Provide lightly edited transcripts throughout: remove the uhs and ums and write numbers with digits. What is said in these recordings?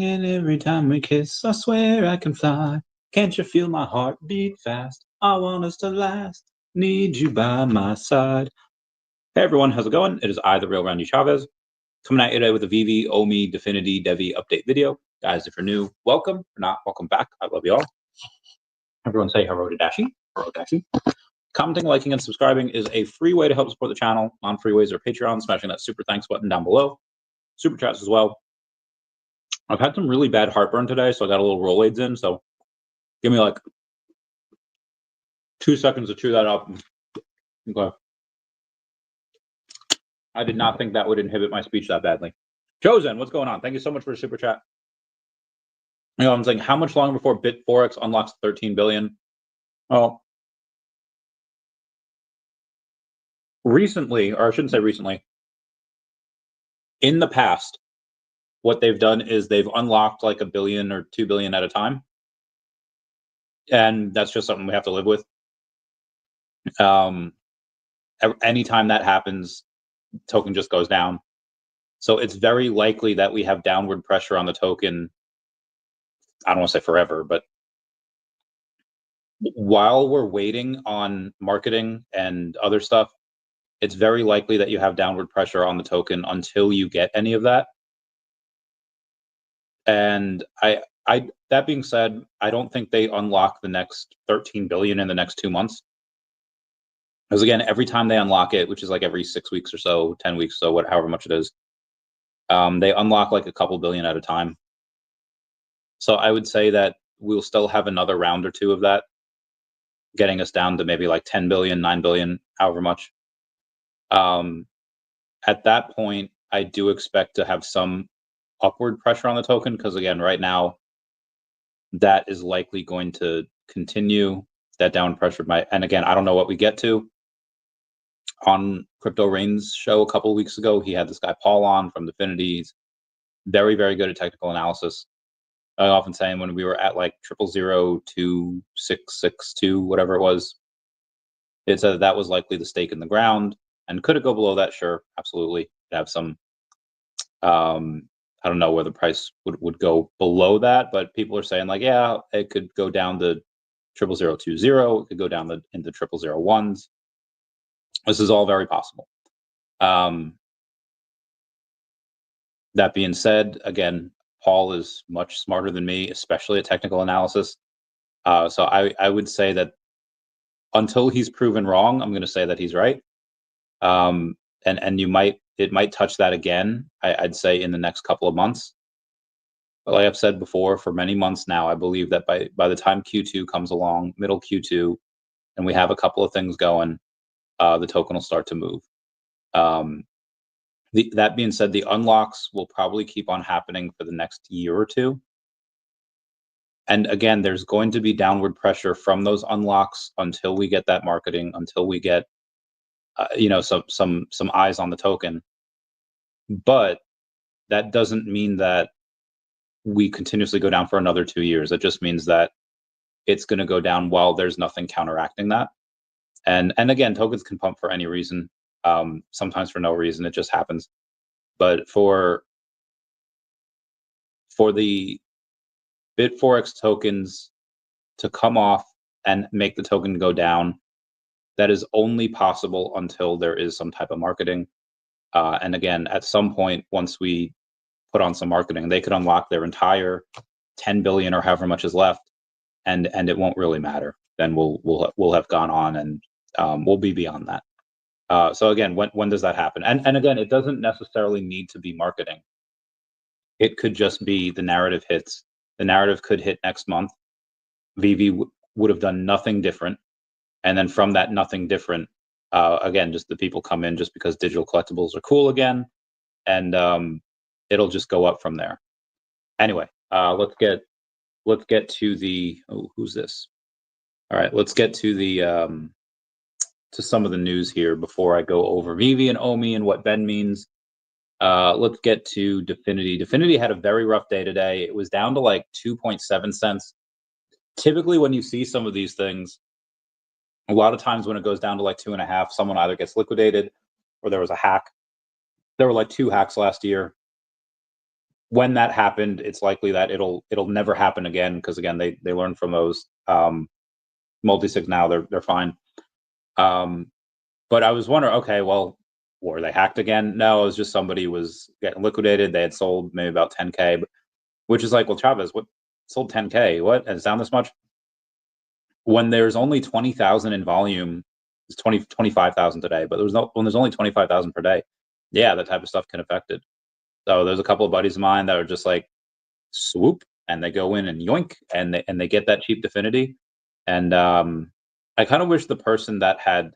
sing, and every time we kiss, I swear I can fly. Can't you feel my heart beat fast? I want us to last. Need you by my side. Hey everyone, how's it going? It is I, the real Randy Chavez, coming at you today with a VeVe OMI DEFFINITY DEVVE update video. Guys, if you're new, welcome. If you're not, welcome back. I love you all. Everyone say hello to Dashi. Hello, Dashi. Commenting, liking, and subscribing is a free way to help support the channel. Non-free ways are Patreon, smashing that super thanks button down below. Super chats as well. I've had some really bad heartburn today, so I got a little Rolaids in. So give me like 2 seconds to chew that up. Okay. I did not think that would inhibit my speech that badly. Chosen, what's going on? Thank you so much for the super chat. You know, I'm saying, how much longer before Forex unlocks 13 billion? Well, recently, or I shouldn't say recently, in the past, what they've done is they've unlocked like 1 billion or 2 billion at a time. And that's just something we have to live with. Anytime that happens, token just goes down. So it's very likely that we have downward pressure on the token. I don't want to say forever, but while we're waiting on marketing and other stuff, it's very likely that you have downward pressure on the token until you get any of that. And that being said, I don't think they unlock the next 13 billion in the next 2 months. Because again, every time they unlock it, which is like every 6 weeks or so, 10 weeks, so however much it is, they unlock like a couple billion at a time. So I would say that we'll still have another round or two of that, getting us down to maybe like 10 billion, 9 billion, however much. At that point, I do expect to have some upward pressure on the token, because again, right now, that is likely going to continue. That downward pressure might, and again, I don't know what we get to. On Crypto Rain's show a couple of weeks ago, he had this guy Paul on from DEFFINITY. Very, very good at technical analysis. I often saying when we were at like 0.0026662, whatever it was, it said that was likely the stake in the ground. And could it go below that? Sure, absolutely. Have some, I don't know where the price would go below that, but people are saying like, yeah, it could go down to 0.0020. It could go down into 0.001s. This is all very possible. That being said, again, Paul is much smarter than me, especially at technical analysis. So I would say that until he's proven wrong, I'm going to say that he's right. And it might touch that again, I'd say in the next couple of months. But like I've said before, for many months now, I believe that by the time Q2 comes along, middle Q2, and we have a couple of things going, the token will start to move. That being said, the unlocks will probably keep on happening for the next year or two. And again, there's going to be downward pressure from those unlocks until we get that marketing, until we get some eyes on the token. But that doesn't mean that we continuously go down for another 2 years. It just means that it's going to go down while there's nothing counteracting that. And again, tokens can pump for any reason, sometimes for no reason. It just happens. But for the BitForex tokens to come off and make the token go down, that is only possible until there is some type of marketing. And again, at some point, once we put on some marketing, they could unlock their entire 10 billion or however much is left, and it won't really matter. Then we'll have gone on, and we'll be beyond that. So again, when does that happen? And again, it doesn't necessarily need to be marketing. It could just be the narrative hits. The narrative could hit next month. VeVe would have done nothing different. And then from that nothing different, again, just the people come in just because digital collectibles are cool again. And it'll just go up from there. Anyway, let's get to the, who's this? All right, let's get to the to some of the news here before I go over VeVe and OMI and what Ben means. Let's get to DEFFINITY. DEFFINITY had a very rough day today. It was down to like 2.7 cents. Typically, when you see some of these things, a lot of times when it goes down to like 2.5, someone either gets liquidated or there was a hack. There were like 2 hacks last year. when that happened, it's likely that it'll never happen again, because again, they learned from those. Multi-sig now, they're fine. But I was wondering, okay, well, were they hacked again? No, it was just somebody was getting liquidated. They had sold maybe about 10K, which is like, well, Chavez, what sold 10K? What? And it's down this much? When there's only 20,000 in volume, it's 25,000 today, but when there's only 25,000 per day, yeah, that type of stuff can affect it. So there's a couple of buddies of mine that are just like swoop, and they go in and yoink, and they get that cheap Definity. And I kind of wish the person that had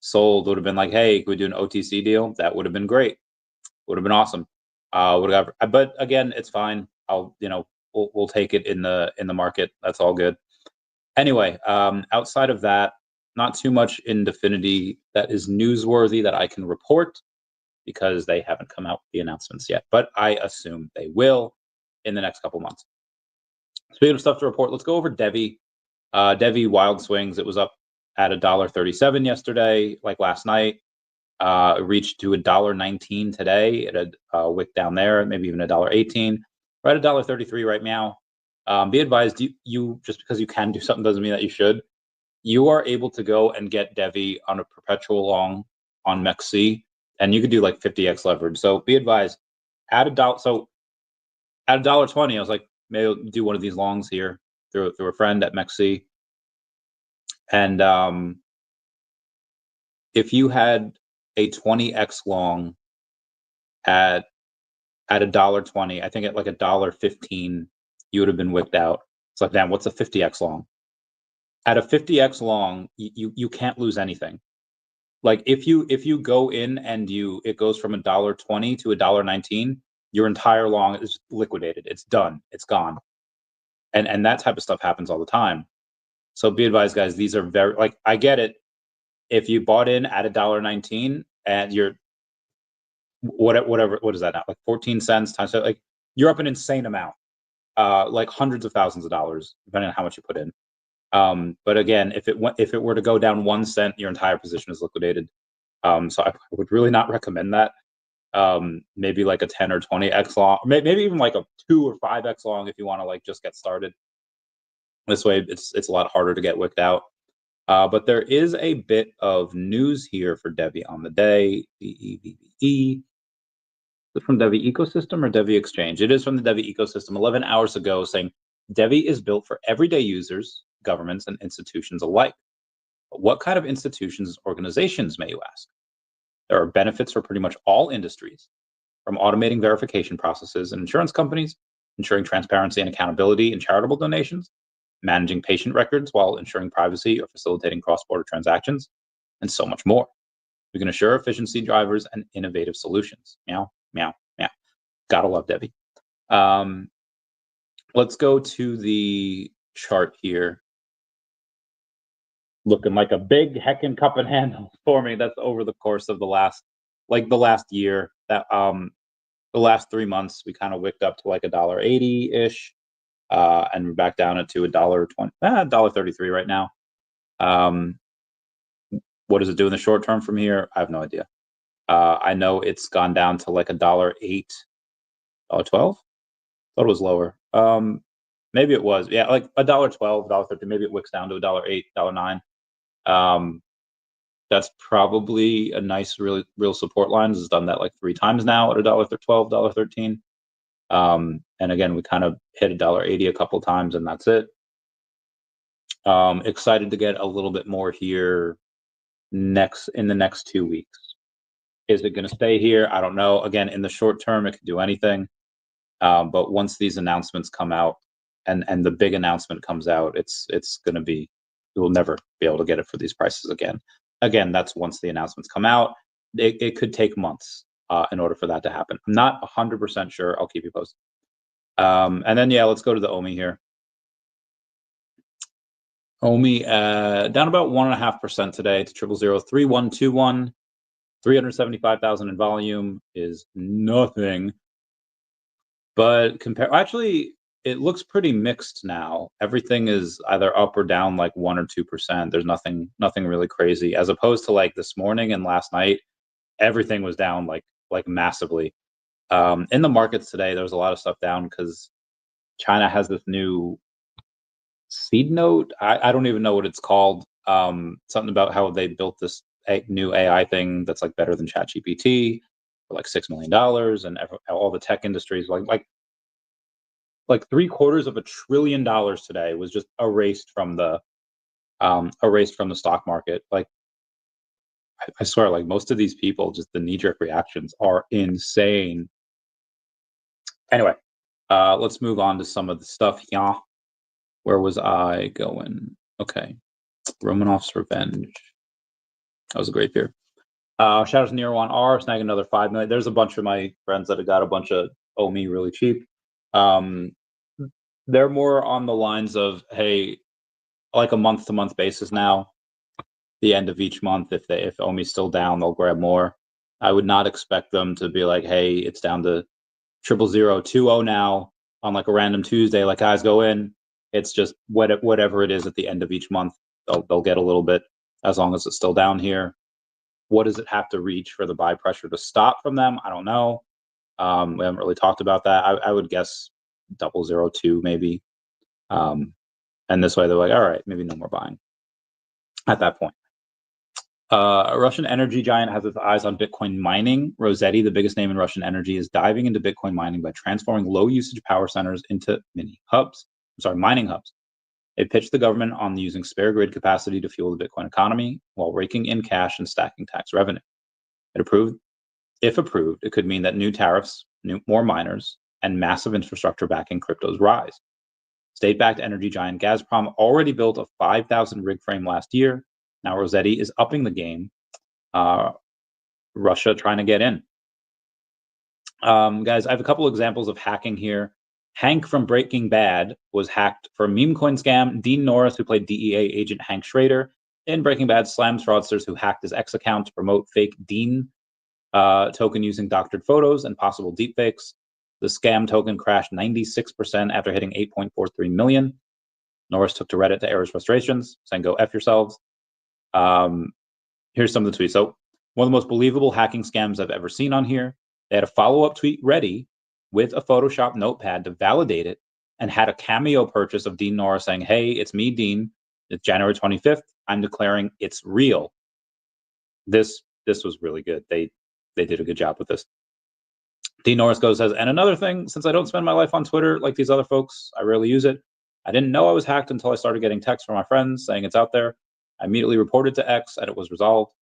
sold would have been like, hey, could we do an OTC deal? That would have been great. Would have been awesome. But again, it's fine. We'll take it in the market. That's all good. Anyway, outside of that, not too much in Definity that is newsworthy that I can report, because they haven't come out with the announcements yet, but I assume they will in the next couple months. Speaking of stuff to report, let's go over DEVVE. DEVVE wild swings. It was up at $1.37 yesterday, like last night. It reached to $1.19 today. It had a wick down there, maybe even $1.18. Right at $1.33 right now. Be advised, you just because you can do something doesn't mean that you should. You are able to go and get DEVVE on a perpetual long on MEXC, and you could do like 50x leverage. So be advised, at $1. So at $1.20, I was like, maybe I'll do one of these longs here through a friend at MEXC. And if you had a 20x long at $1.20, I think at like $1.15, you would have been wicked out. It's like, damn, what's a 50x long? At a 50x long, you can't lose anything. Like if you go in and it goes from $1.20 to $1.19, your entire long is liquidated. It's done. It's gone. And that type of stuff happens all the time. So be advised, guys. These are very, like, I get it. If you bought in at $1.19 and you're whatever, what is that now? Like 14 cents times, like, you're up an insane amount, like hundreds of thousands of dollars, depending on how much you put in. But again, if it were to go down 1 cent, your entire position is liquidated. So I would really not recommend that. Maybe like a 10 or 20x long, maybe even like a 2 or 5x long if you want to like just get started. This way, it's a lot harder to get wicked out. But there is a bit of news here for DEVVE on the day. DEVVE. Is it from DEVVE Ecosystem or DEVVE Exchange? It is from the DEVVE Ecosystem 11 hours ago, saying DEVVE is built for everyday users, governments, and institutions alike. But what kind of institutions and organizations, may you ask? There are benefits for pretty much all industries, from automating verification processes in insurance companies, ensuring transparency and accountability in charitable donations, managing patient records while ensuring privacy or facilitating cross-border transactions, and so much more. We can assure efficiency drivers and innovative solutions. Meow, meow, meow. Gotta love DEVVE. Let's go to the chart here. Looking like a big heckin' cup and handle for me. That's over the course of the last year. That the last 3 months, we kind of wicked up to like $1.80-ish. And we're back down to $1.20, $1.33 right now. What does it do in the short term from here? I have no idea. I know it's gone down to like $1.08, $1.12. Thought it was lower. Maybe it was, yeah, like $1.12, $1.30. Maybe it wicks down to $1.08, $1.09. That's probably a nice, really real support line. It's done that like 3 times now at $1.12, $1.13. And again, we kind of hit $1.80 a couple times, and that's it. Excited to get a little bit more here in the next 2 weeks. Is it going to stay here? I don't know. Again, in the short term, it could do anything. But once these announcements come out, and the big announcement comes out, it's going to be, we'll never be able to get it for these prices again. Again, that's once the announcements come out. It could take months in order for that to happen. I'm not 100% sure. I'll keep you posted. And then, yeah, let's go to the OMI here. OMI down about 1.5% today to 0003121. 375,000 in volume is nothing. But actually, it looks pretty mixed now. Everything is either up or down like 1 or 2%. There's nothing really crazy, as opposed to like this morning and last night. Everything was down like massively. In the markets today, there was a lot of stuff down because China has this new seed note. I don't even know what it's called. Something about how they built this new AI thing that's like better than ChatGPT for like $6 million, and all the tech industries like $750 billion today was just erased from the stock market. Like I swear, like most of these people, just the knee-jerk reactions are insane. Anyway, let's move on to some of the stuff. Yeah, where was I going? Okay, Romanov's Revenge. That was a great beer. Shadows Near One R snag another 5 million. There's a bunch of my friends that have got a bunch of OMI really cheap. They're more on the lines of, hey, like a month-to-month basis now. The end of each month, if OMI's still down, they'll grab more. I would not expect them to be like, hey, it's down to 0020 now on like a random Tuesday. Like, guys, go in. It's just whatever it is at the end of each month, they'll get a little bit as long as it's still down here. What does it have to reach for the buy pressure to stop from them? I don't know. We haven't really talked about that. I would guess 002 maybe. And this way they're like, all right, maybe no more buying at that point. A Russian energy giant has its eyes on Bitcoin mining. Rossetti, the biggest name in Russian energy, is diving into Bitcoin mining by transforming low-usage power centers into mining hubs. It pitched the government on using spare grid capacity to fuel the Bitcoin economy while raking in cash and stacking tax revenue. If approved, it could mean that new tariffs, more miners, and massive infrastructure backing cryptos rise. State-backed energy giant Gazprom already built a 5,000 rig frame last year. Now Rossetti is upping the game. Russia trying to get in. Guys, I have a couple examples of hacking here. Hank from Breaking Bad was hacked for a meme coin scam. Dean Norris, who played DEA agent Hank Schrader in Breaking Bad, slams fraudsters who hacked his X account to promote fake Dean token using doctored photos and possible deepfakes. The scam token crashed 96% after hitting 8.43 million. Norris took to Reddit to air his frustrations, saying, "Go F yourselves." Here's some of the tweets. So, one of the most believable hacking scams I've ever seen on here. They had a follow-up tweet ready with a Photoshop notepad to validate it, and had a cameo purchase of Dean Norris saying, "Hey, it's me, Dean. It's January 25th. I'm declaring it's real." This was really good. They did a good job with this. Dean Norris says, and another thing, since I don't spend my life on Twitter like these other folks, I rarely use it. I didn't know I was hacked until I started getting texts from my friends saying it's out there. I immediately reported to X and it was resolved.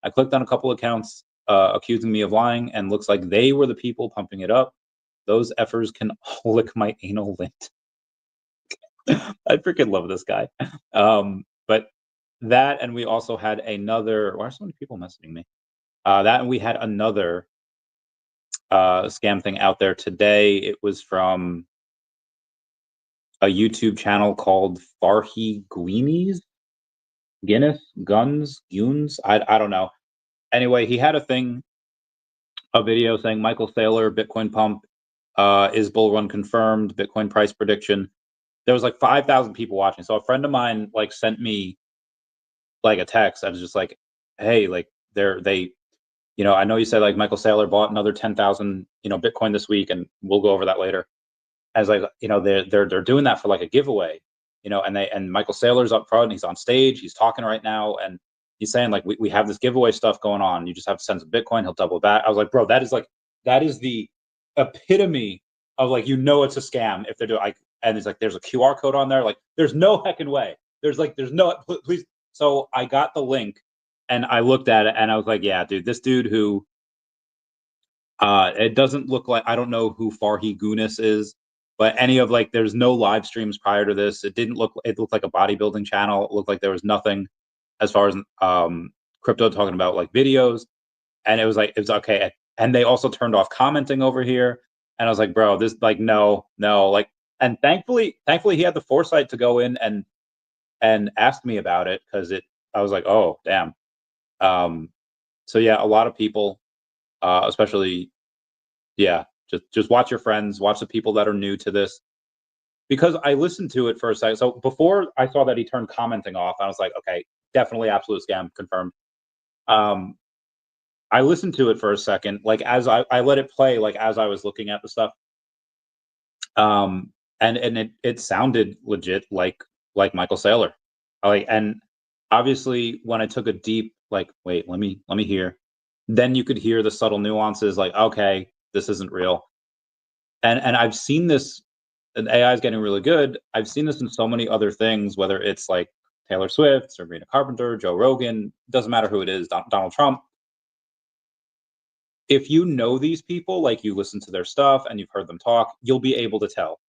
I clicked on a couple accounts accusing me of lying, and looks like they were the people pumping it up. Those effers can all lick my anal lint. I freaking love this guy. But that, and we also had another, why are so many people messaging me? That, and we had another scam thing out there today. It was from a YouTube channel called Farhi Guinness, I don't know. Anyway, he had a video saying Michael Saylor, Bitcoin pump, is bull run confirmed, Bitcoin price prediction. There was like 5,000 people watching. So a friend of mine like sent me like a text. I was just like, hey, like I know you said like Michael Saylor bought another 10,000, Bitcoin this week, and we'll go over that later. As like, they're doing that for like a giveaway, and Michael Saylor's up front, and he's on stage, he's talking right now, and he's saying like, we have this giveaway stuff going on. You just have to send some Bitcoin, he'll double that. I was like, bro, that is the epitome of like, it's a scam if they're doing like, and it's like, there's a QR code on there. Like, there's no heckin' way. There's no, please. So I got the link and I looked at it and I was like, yeah, dude, this dude who, it doesn't look like, I don't know who Farhi Guinness is, but any of like, there's no live streams prior to this. It looked like a bodybuilding channel. It looked like there was nothing as far as crypto talking about like videos. And it was okay. And they also turned off commenting over here. And I was like, bro, this like, no, like, and thankfully he had the foresight to go in and ask me about it, because I was like, oh, damn. So yeah, a lot of people, especially, yeah, just watch your friends, watch the people that are new to this, because I listened to it for a second. So before I saw that he turned commenting off, I was like, okay, definitely absolute scam, confirmed. I listened to it for a second, like as I let it play, like as I was looking at the stuff. And it sounded legit like Michael Saylor. Like, and obviously when I took a deep, like, wait, let me hear, then you could hear the subtle nuances, like, okay, this isn't real. And I've seen this, and AI is getting really good. I've seen this in so many other things, whether it's like Taylor Swift, Sabrina Carpenter, Joe Rogan, doesn't matter who it is, Donald Trump. If you know these people, like you listen to their stuff and you've heard them talk, you'll be able to tell.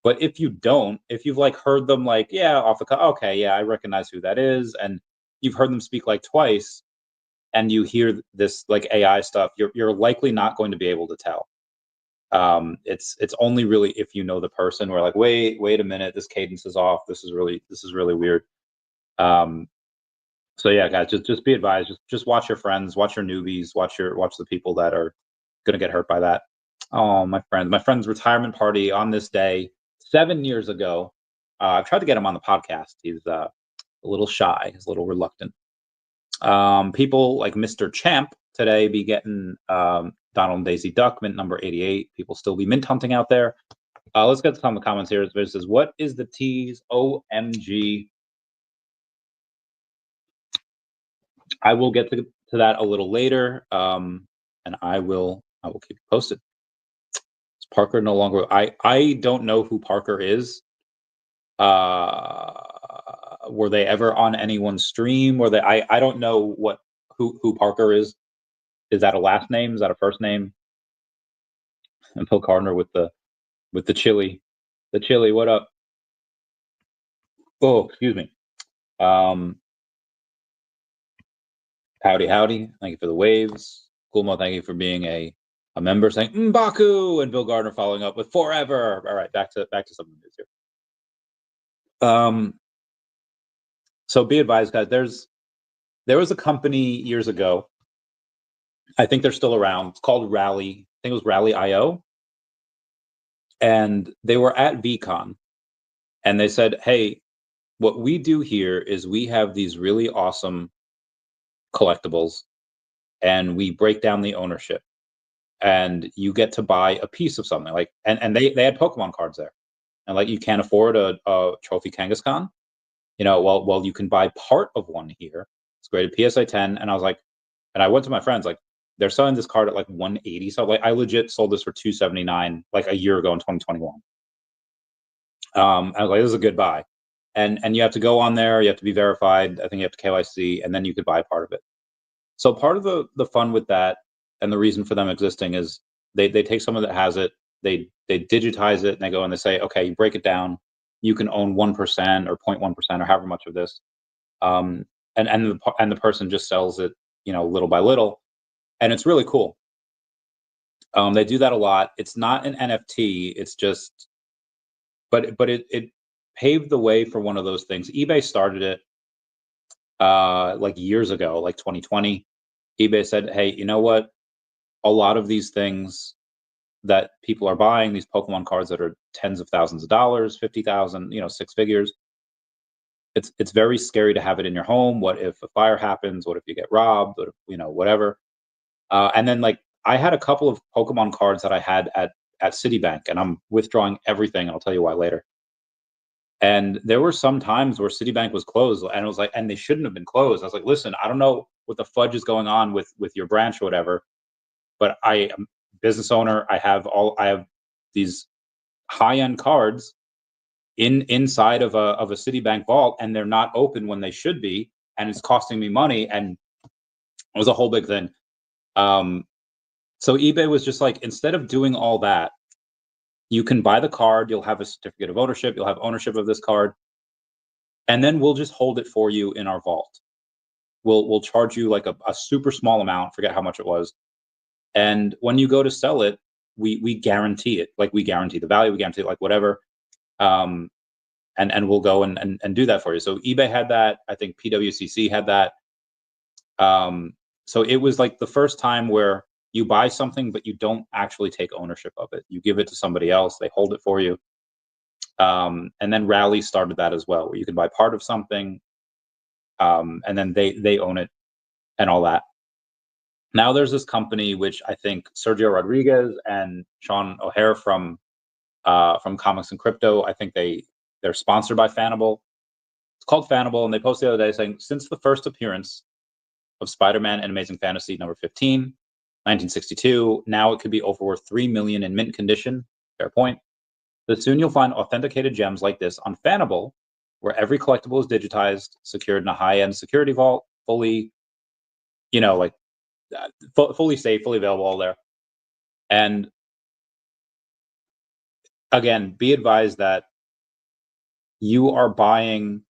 But if you don't, if you've like heard them like, yeah, off the okay, yeah, I recognize who that is, and you've heard them speak like twice, and you hear this like AI stuff, you're likely not going to be able to tell. It's only really if you know the person, where like, wait a minute, this cadence is off. This is really weird. Um, so yeah, guys, just be advised. Just watch your friends, watch your newbies, watch the people that are gonna get hurt by that. Oh, my friend's retirement party on this day 7 years ago. I've tried to get him on the podcast. He's a little shy. He's a little reluctant. People like Mr. Champ today be getting Donald and Daisy Duck mint number 88. People still be mint hunting out there. Let's get to some of the comments here. It says, what is the tease? OMG. I will get to that a little later. And I will keep you posted. Is Parker no longer? I don't know who Parker is. Were they ever on anyone's stream? Were they? I don't know who Parker is. Is that a last name? Is that a first name? And Phil Gardner with the chili. The chili, what up? Oh, excuse me. Howdy. Thank you for the waves. Gulmo, thank you for being a member, saying M'Baku, and Bill Gardner following up with forever. All right, back to some news here. So be advised, guys. There was a company years ago. I think they're still around. It's called Rally. I think it was Rally.io. And they were at VCon. And they said, hey, what we do here is we have these really awesome collectibles, and we break down the ownership. And you get to buy a piece of something. Like, and they had Pokemon cards there. And like, you can't afford a trophy Kangaskhan. Well, you can buy part of one here. It's graded PSA 10. And I was like, and I went to my friends, like, they're selling this card at like 180. So like, I legit sold this for 279 like a year ago in 2021. I was like, this is a good buy. And you have to go on there, you have to be verified. I think you have to KYC, and then you could buy part of it. So part of the fun with that, and the reason for them existing, is they take someone that has it, they digitize it, and they go and they say, okay, you break it down, you can own 1% or 0.1% or however much of this, and the person just sells it, little by little, and it's really cool. They do that a lot. It's not an NFT. It's just, but it paved the way for one of those things. eBay started it like years ago, like 2020. eBay said, hey, you know what? A lot of these things that people are buying, these Pokemon cards that are tens of thousands of dollars, 50,000, 6 figures. It's very scary to have it in your home. What if a fire happens? What if you get robbed? What if, whatever. And then like, I had a couple of Pokemon cards that I had at Citibank, and I'm withdrawing everything. And I'll tell you why later. And there were some times where Citibank was closed, and it was like, and they shouldn't have been closed. I was like, listen, I don't know what the fudge is going on with your branch or whatever, but I am a business owner. I have these high-end cards inside of a Citibank vault, and they're not open when they should be, and it's costing me money. And it was a whole big thing. So eBay was just like, instead of doing all that, you can buy the card, you'll have a certificate of ownership, you'll have ownership of this card, and then we'll just hold it for you in our vault. We'll charge you like a super small amount, forget how much it was. And when you go to sell it, we guarantee it. Like, we guarantee the value, we guarantee like whatever. And we'll go and do that for you. So eBay had that. I think PWCC had that. So it was like the first time where you buy something, but you don't actually take ownership of it. You give it to somebody else, they hold it for you. And then Rally started that as well, where you can buy part of something, and then they own it and all that. Now there's this company which I think Sergio Rodriguez and Sean O'Hare from Comics and Crypto, I think they're sponsored by Fanable. It's called Fanable, and they posted the other day saying, since the first appearance of Spider-Man and Amazing Fantasy number 15, 1962, now it could be over worth $3 million in mint condition. Fair point. But soon you'll find authenticated gems like this on Fanable, where every collectible is digitized, secured in a high-end security vault, fully, fully safe, fully available, all there. And again, be advised that you are buying.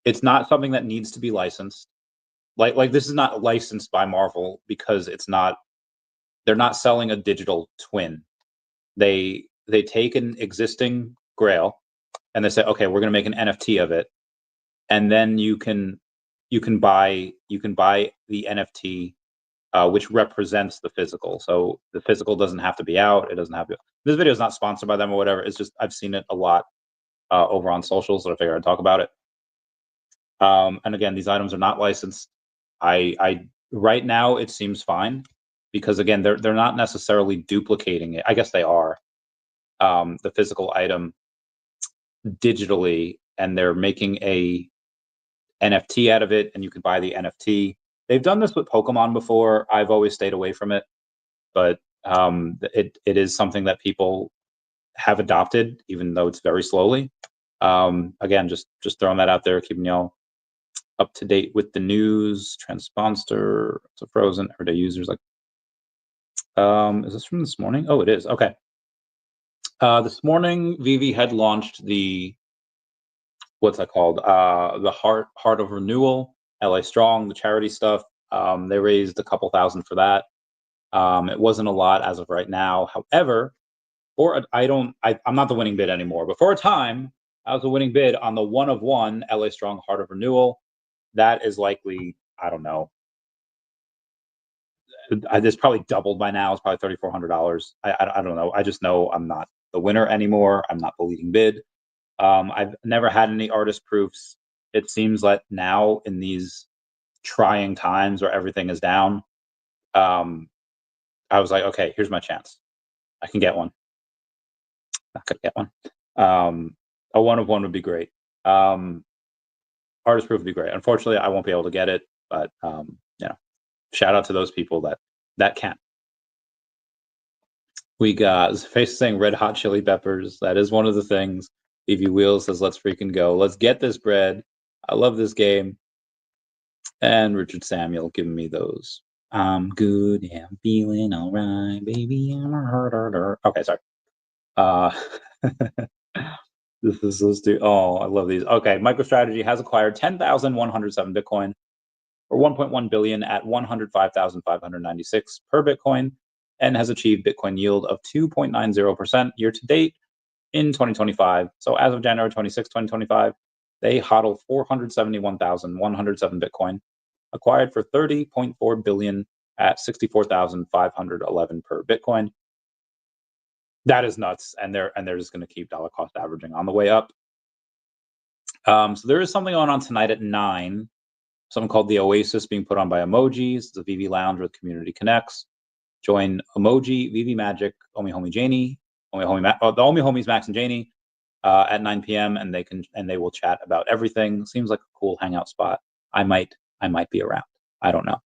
It's not something that needs to be licensed. Like this is not licensed by Marvel because it's not. They're not selling a digital twin. They take an existing Grail and they say, okay, we're going to make an NFT of it, and then you can buy the NFT, which represents the physical. So the physical doesn't have to be out. It doesn't have to. This video is not sponsored by them or whatever. It's just I've seen it a lot over on socials, so I figured I'd talk about it. And again, these items are not licensed. I right now it seems fine because again they're not necessarily duplicating it. I guess they are the physical item digitally, and they're making a NFT out of it, and you can buy the NFT. They've done this with Pokemon before. I've always stayed away from it, but it is something that people have adopted, even though it's very slowly. Again, just throwing that out there, keeping y'all up to date with the news. Transponsor, it's a frozen everyday users like. Is this from this morning? Oh, it is. Okay. This morning, VeVe had launched the what's that called? The Heart of Renewal, LA Strong, the charity stuff. They raised a couple thousand for that. It wasn't a lot as of right now. However, I'm not the winning bid anymore. But for a time, I was a winning bid on the 1 of 1 LA Strong Heart of Renewal. That is likely, I don't know. It's probably doubled by now. It's probably $3,400. I don't know. I just know I'm not the winner anymore. I'm not the leading bid. I've never had any artist proofs. It seems like now in these trying times where everything is down, I was like, okay, here's my chance. I can get one. Not gonna get one. A 1 of 1 would be great. Artist proof would be great. Unfortunately, I won't be able to get it, but shout out to those people that can. We got Face saying Red Hot Chili Peppers. That is one of the things. Evie Wheels says, let's freaking go. Let's get this bread. I love this game. And Richard Samuel giving me those. I'm good. Yeah, I'm feeling all right, baby. I'm a hurt. Okay, sorry. This is so stupid. Oh, I love these. Okay, MicroStrategy has acquired 10,107 Bitcoin or 1.1 billion at 105,596 per Bitcoin, and has achieved Bitcoin yield of 2.90% year to date in 2025. So as of January 26, 2025, they hodl 471,107 Bitcoin, acquired for 30.4 billion at 64,511 per Bitcoin. That is nuts, and they're just going to keep dollar cost averaging on the way up. So there is something going on tonight at 9. Something called the Oasis being put on by Emojis. It's a VeVe Lounge with Community Connects. Join Emoji, VeVe Magic, Omi Homie Janie, the Omi Homies Max and Janie at 9 p.m. and they will chat about everything. Seems like a cool hangout spot. I might be around. I don't know.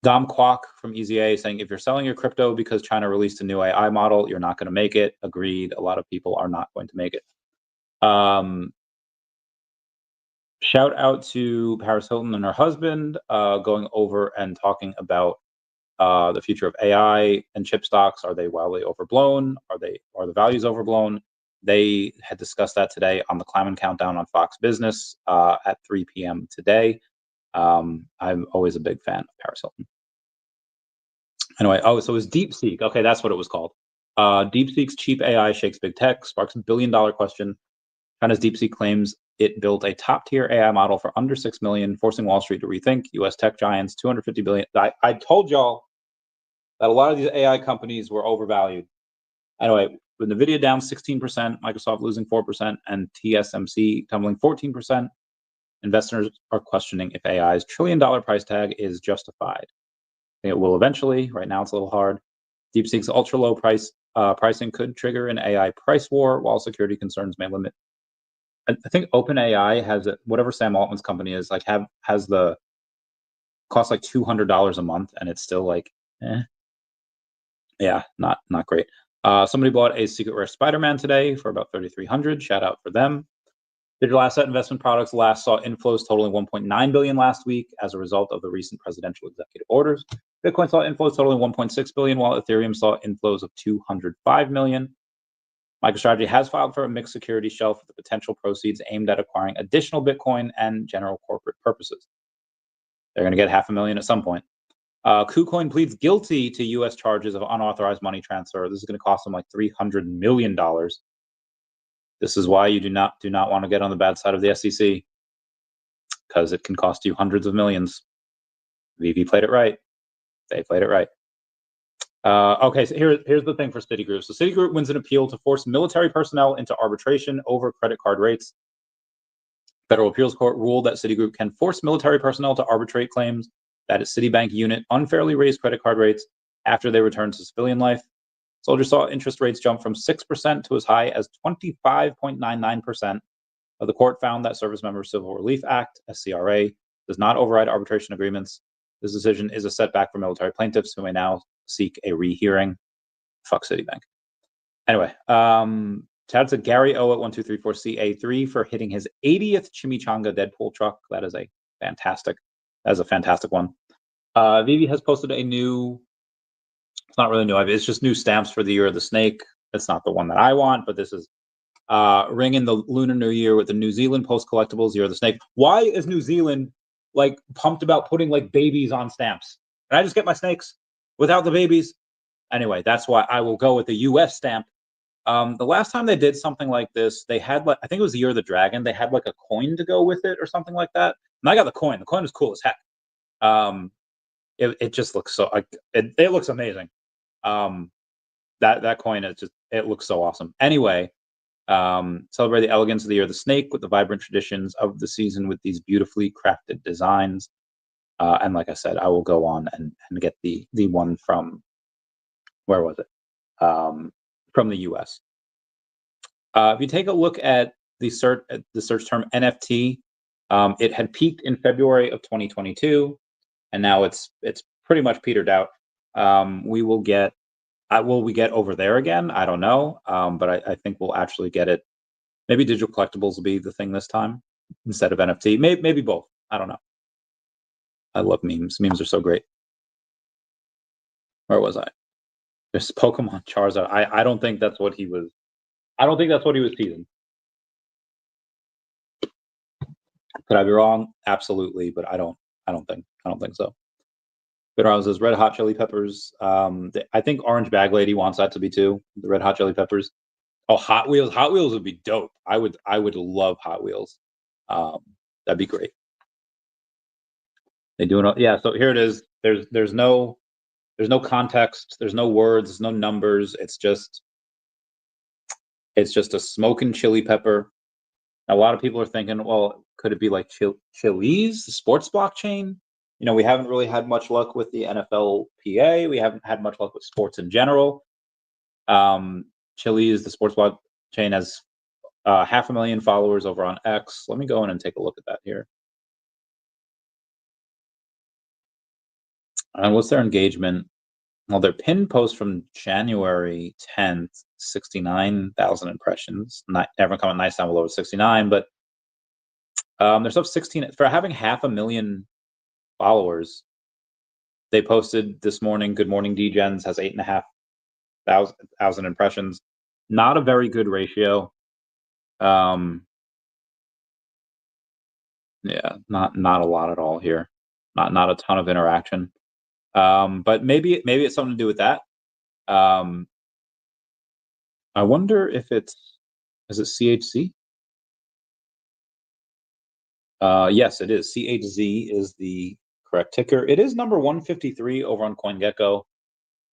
Dom Kwok from EZA saying, if you're selling your crypto because China released a new AI model, you're not going to make it. Agreed. A lot of people are not going to make it. Shout out to Paris Hilton and her husband going over and talking about the future of AI and chip stocks. Are they wildly overblown? Are the values overblown? They had discussed that today on the Climate Countdown on Fox Business at 3 p.m. today. I'm always a big fan of Paris Hilton. Anyway, so it was DeepSeek. Okay, that's what it was called. DeepSeek's cheap AI shakes big tech, sparks $1 billion question. China's DeepSeek claims it built a top-tier AI model for under $6 million, forcing Wall Street to rethink. U.S. tech giants, $250 billion. I told y'all that a lot of these AI companies were overvalued. Anyway, with NVIDIA down 16%, Microsoft losing 4%, and TSMC tumbling 14%, investors are questioning if AI's trillion-dollar price tag is justified. I think it will eventually. Right now, it's a little hard. DeepSeek's ultra-low pricing could trigger an AI price war, while security concerns may limit. I think OpenAI has whatever Sam Altman's company is like has the cost like $200 a month, and it's still like, yeah, not great. Somebody bought a secret rare Spider-Man today for about $3,300. Shout out for them. Digital asset investment products last saw inflows totaling $1.9 billion last week as a result of the recent presidential executive orders. Bitcoin saw inflows totaling $1.6 billion, while Ethereum saw inflows of $205 million. MicroStrategy has filed for a mixed security shelf with the potential proceeds aimed at acquiring additional Bitcoin and general corporate purposes. They're going to get $500,000 at some point. KuCoin pleads guilty to U.S. charges of unauthorized money transfer. This is going to cost them like $300 million. This is why you do not want to get on the bad side of the SEC, because it can cost you hundreds of millions. VeVe played it right. They played it right. Okay, so here's the thing for Citigroup. So Citigroup wins an appeal to force military personnel into arbitration over credit card rates. Federal Appeals Court ruled that Citigroup can force military personnel to arbitrate claims that its Citibank unit unfairly raised credit card rates after they returned to civilian life. Soldiers saw interest rates jump from 6% to as high as 25.99%. The court found that Service Member Civil Relief Act, SCRA, does not override arbitration agreements. This decision is a setback for military plaintiffs who may now seek a rehearing. Fuck Citibank. Anyway, shout out to Gary O at 1234CA3 for hitting his 80th Chimichanga Deadpool truck. That is a fantastic one. VeVe has posted a new, it's not really new, it's just new stamps for the Year of the Snake. It's not the one that I want, but this is ringing the Lunar New Year with the New Zealand Post Collectibles Year of the Snake. Why is New Zealand like pumped about putting like babies on stamps? Can I just get my snakes without the babies? Anyway, that's why I will go with the US stamp. The last time they did something like this, they had like, I think it was the Year of the Dragon. They had like a coin to go with it or something like that. And I got the coin. The coin was cool as heck. It just looks so like it looks amazing. That coin is just, it looks so awesome. Anyway, celebrate the elegance of the Year of the Snake with the vibrant traditions of the season with these beautifully crafted designs. And like I said, I will go on and get the one from, where was it? From the US. If you take a look at the search term NFT, it had peaked in February of 2022, and now it's pretty much petered out. Will we get over there again? I don't know, but I think we'll actually get it. Maybe digital collectibles will be the thing this time instead of NFT. Maybe both. I don't know. I love memes. Memes are so great. Where was I? There's Pokemon Charizard. I don't think that's what he was. I don't think that's what he was teasing. Could I be wrong? Absolutely, but I don't think so. But says Red Hot Chili Peppers. I think Orange Bag Lady wants that to be too. The Red Hot Chili Peppers. Oh, Hot Wheels. Hot Wheels would be dope. I would love Hot Wheels. That'd be great. They do it. Yeah. So here it is. There's no context. There's no words. There's no numbers. It's just a smoking chili pepper. A lot of people are thinking, well, could it be like Chili's, the sports blockchain? You know, we haven't really had much luck with the NFLPA. We haven't had much luck with sports in general. Chili's, the sports blockchain, has 500,000 followers over on X. Let me go in and take a look at that here. And what's their engagement? Well, their pinned post from January 10th, 69,000 impressions. Never come a nice down below 69, but they're sub 16 for having 500,000 followers. They posted this morning, Good Morning Degens has 8,500 impressions. Not a very good ratio. Yeah, not a lot at all here. Not a ton of interaction. But maybe it's something to do with that. I wonder if is it CHC? Yes, it is. CHZ is the correct ticker. It is number 153 over on CoinGecko.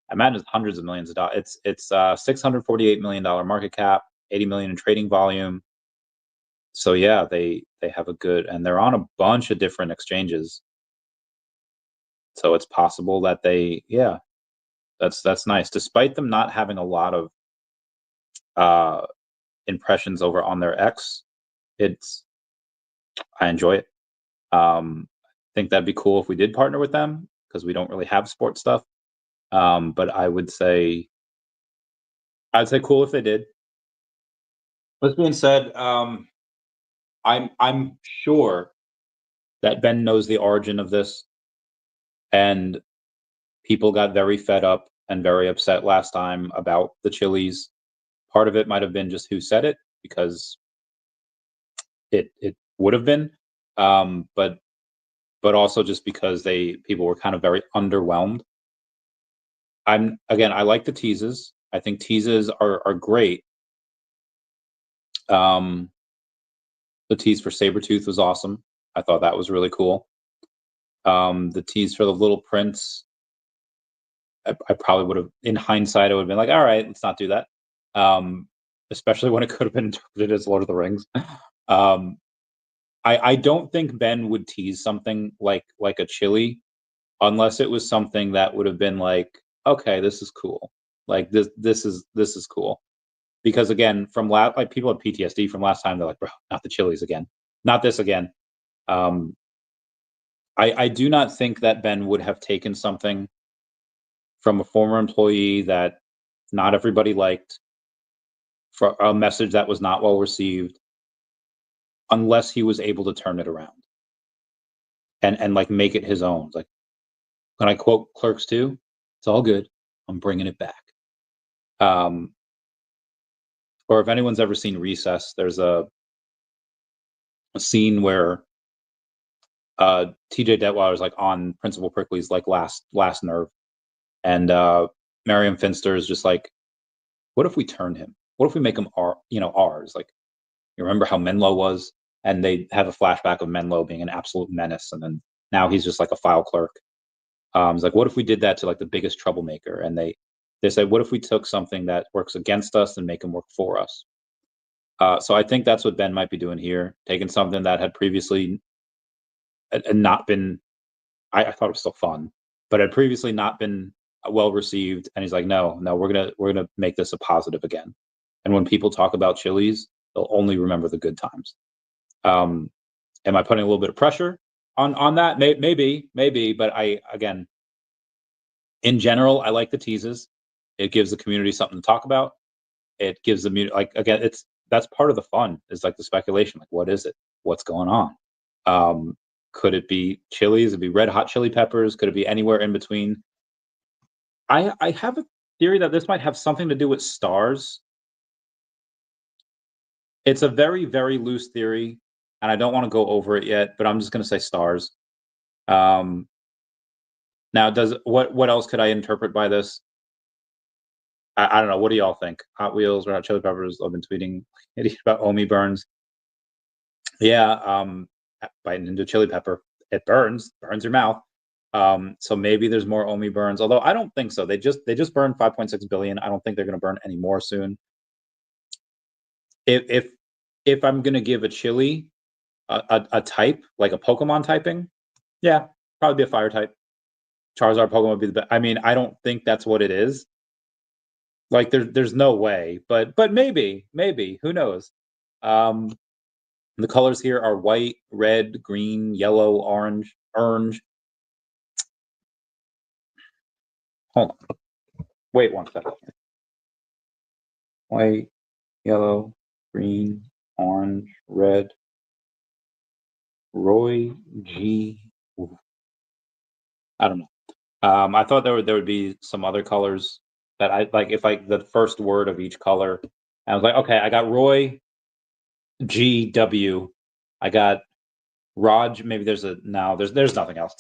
I imagine it's hundreds of millions of dollars. It's $648 million market cap, 80 million in trading volume. So yeah, they have a good, and they're on a bunch of different exchanges. So it's possible that yeah, that's nice. Despite them not having a lot of uh impressions over on their X, it's I enjoy it. I think that'd be cool if we did partner with them because we don't really have sports stuff. But I'd say cool if they did. With being said, I'm sure that Ben knows the origin of this, and people got very fed up and very upset last time about the chilies. Part of it might have been just who said it, because it would have been, but also just because people were kind of very underwhelmed. I like the teases. I think teases are great. Um, the tease for Sabretooth was awesome. I thought that was really cool. The tease for the Little Prince, I probably would have, in hindsight, I would have been like, all right, let's not do that. Um, Especially when it could have been interpreted as Lord of the Rings. Um, I don't think Ben would tease something like a chili unless it was something that would have been like, okay, this is cool. Like this is cool. Because again, like people have PTSD from last time, they're like, bro, not the chilies again. Not this again. Um, I do not think that Ben would have taken something from a former employee that not everybody liked, for a message that was not well received, unless he was able to turn it around and like make it his own. Like, when I quote Clerks 2, it's all good. I'm bringing it back. Um, or if anyone's ever seen Recess, there's a scene where TJ Detweiler's like on Principal Prickly's like last nerve, and Miriam Finster is just like, what if we turn him? What if we make him ours? Like, you remember how Menlo was? And they have a flashback of Menlo being an absolute menace, and then now he's just like a file clerk. It's like, what if we did that to like the biggest troublemaker? And they said, what if we took something that works against us and make him work for us? So I think that's what Ben might be doing here, taking something that had previously not been. I thought it was still fun, but had previously not been well received, and he's like, no, we're gonna make this a positive again. And when people talk about chilies, they'll only remember the good times. Um, am I putting a little bit of pressure on that? Maybe, but again, in general, I like the teases. It gives the community something to talk about. It gives the like, again, that's part of the fun, is like the speculation. Like, what is it? What's going on? Um, could it be chilies? It'd be red hot chili peppers. Could it be anywhere in between? I have a theory that this might have something to do with stars. It's a very, very loose theory, and I don't want to go over it yet, but I'm just going to say stars. Um, Now, what else could I interpret by this? I don't know. What do y'all think? Hot Wheels, Red Hot Chili Peppers. I've been tweeting about OMI burns. Yeah, biting into chili pepper, it burns your mouth. So maybe there's more OMI burns, although I don't think so. They just burned 5.6 billion. I don't think they're going to burn any more soon. If I'm going to give a chili a type, like a Pokemon typing, yeah, probably be a fire type. Charizard Pokemon would be the best. I mean, I don't think that's what it is. Like, there's no way, but maybe, who knows? Um, the colors here are white, red, green, yellow, orange. Hold on. Wait one second. White, yellow, green, orange, red. Roy G. I don't know. I thought there would be some other colors that I like. If like the first word of each color, I was like, okay, I got Roy G W. I got Raj. Maybe there's nothing else.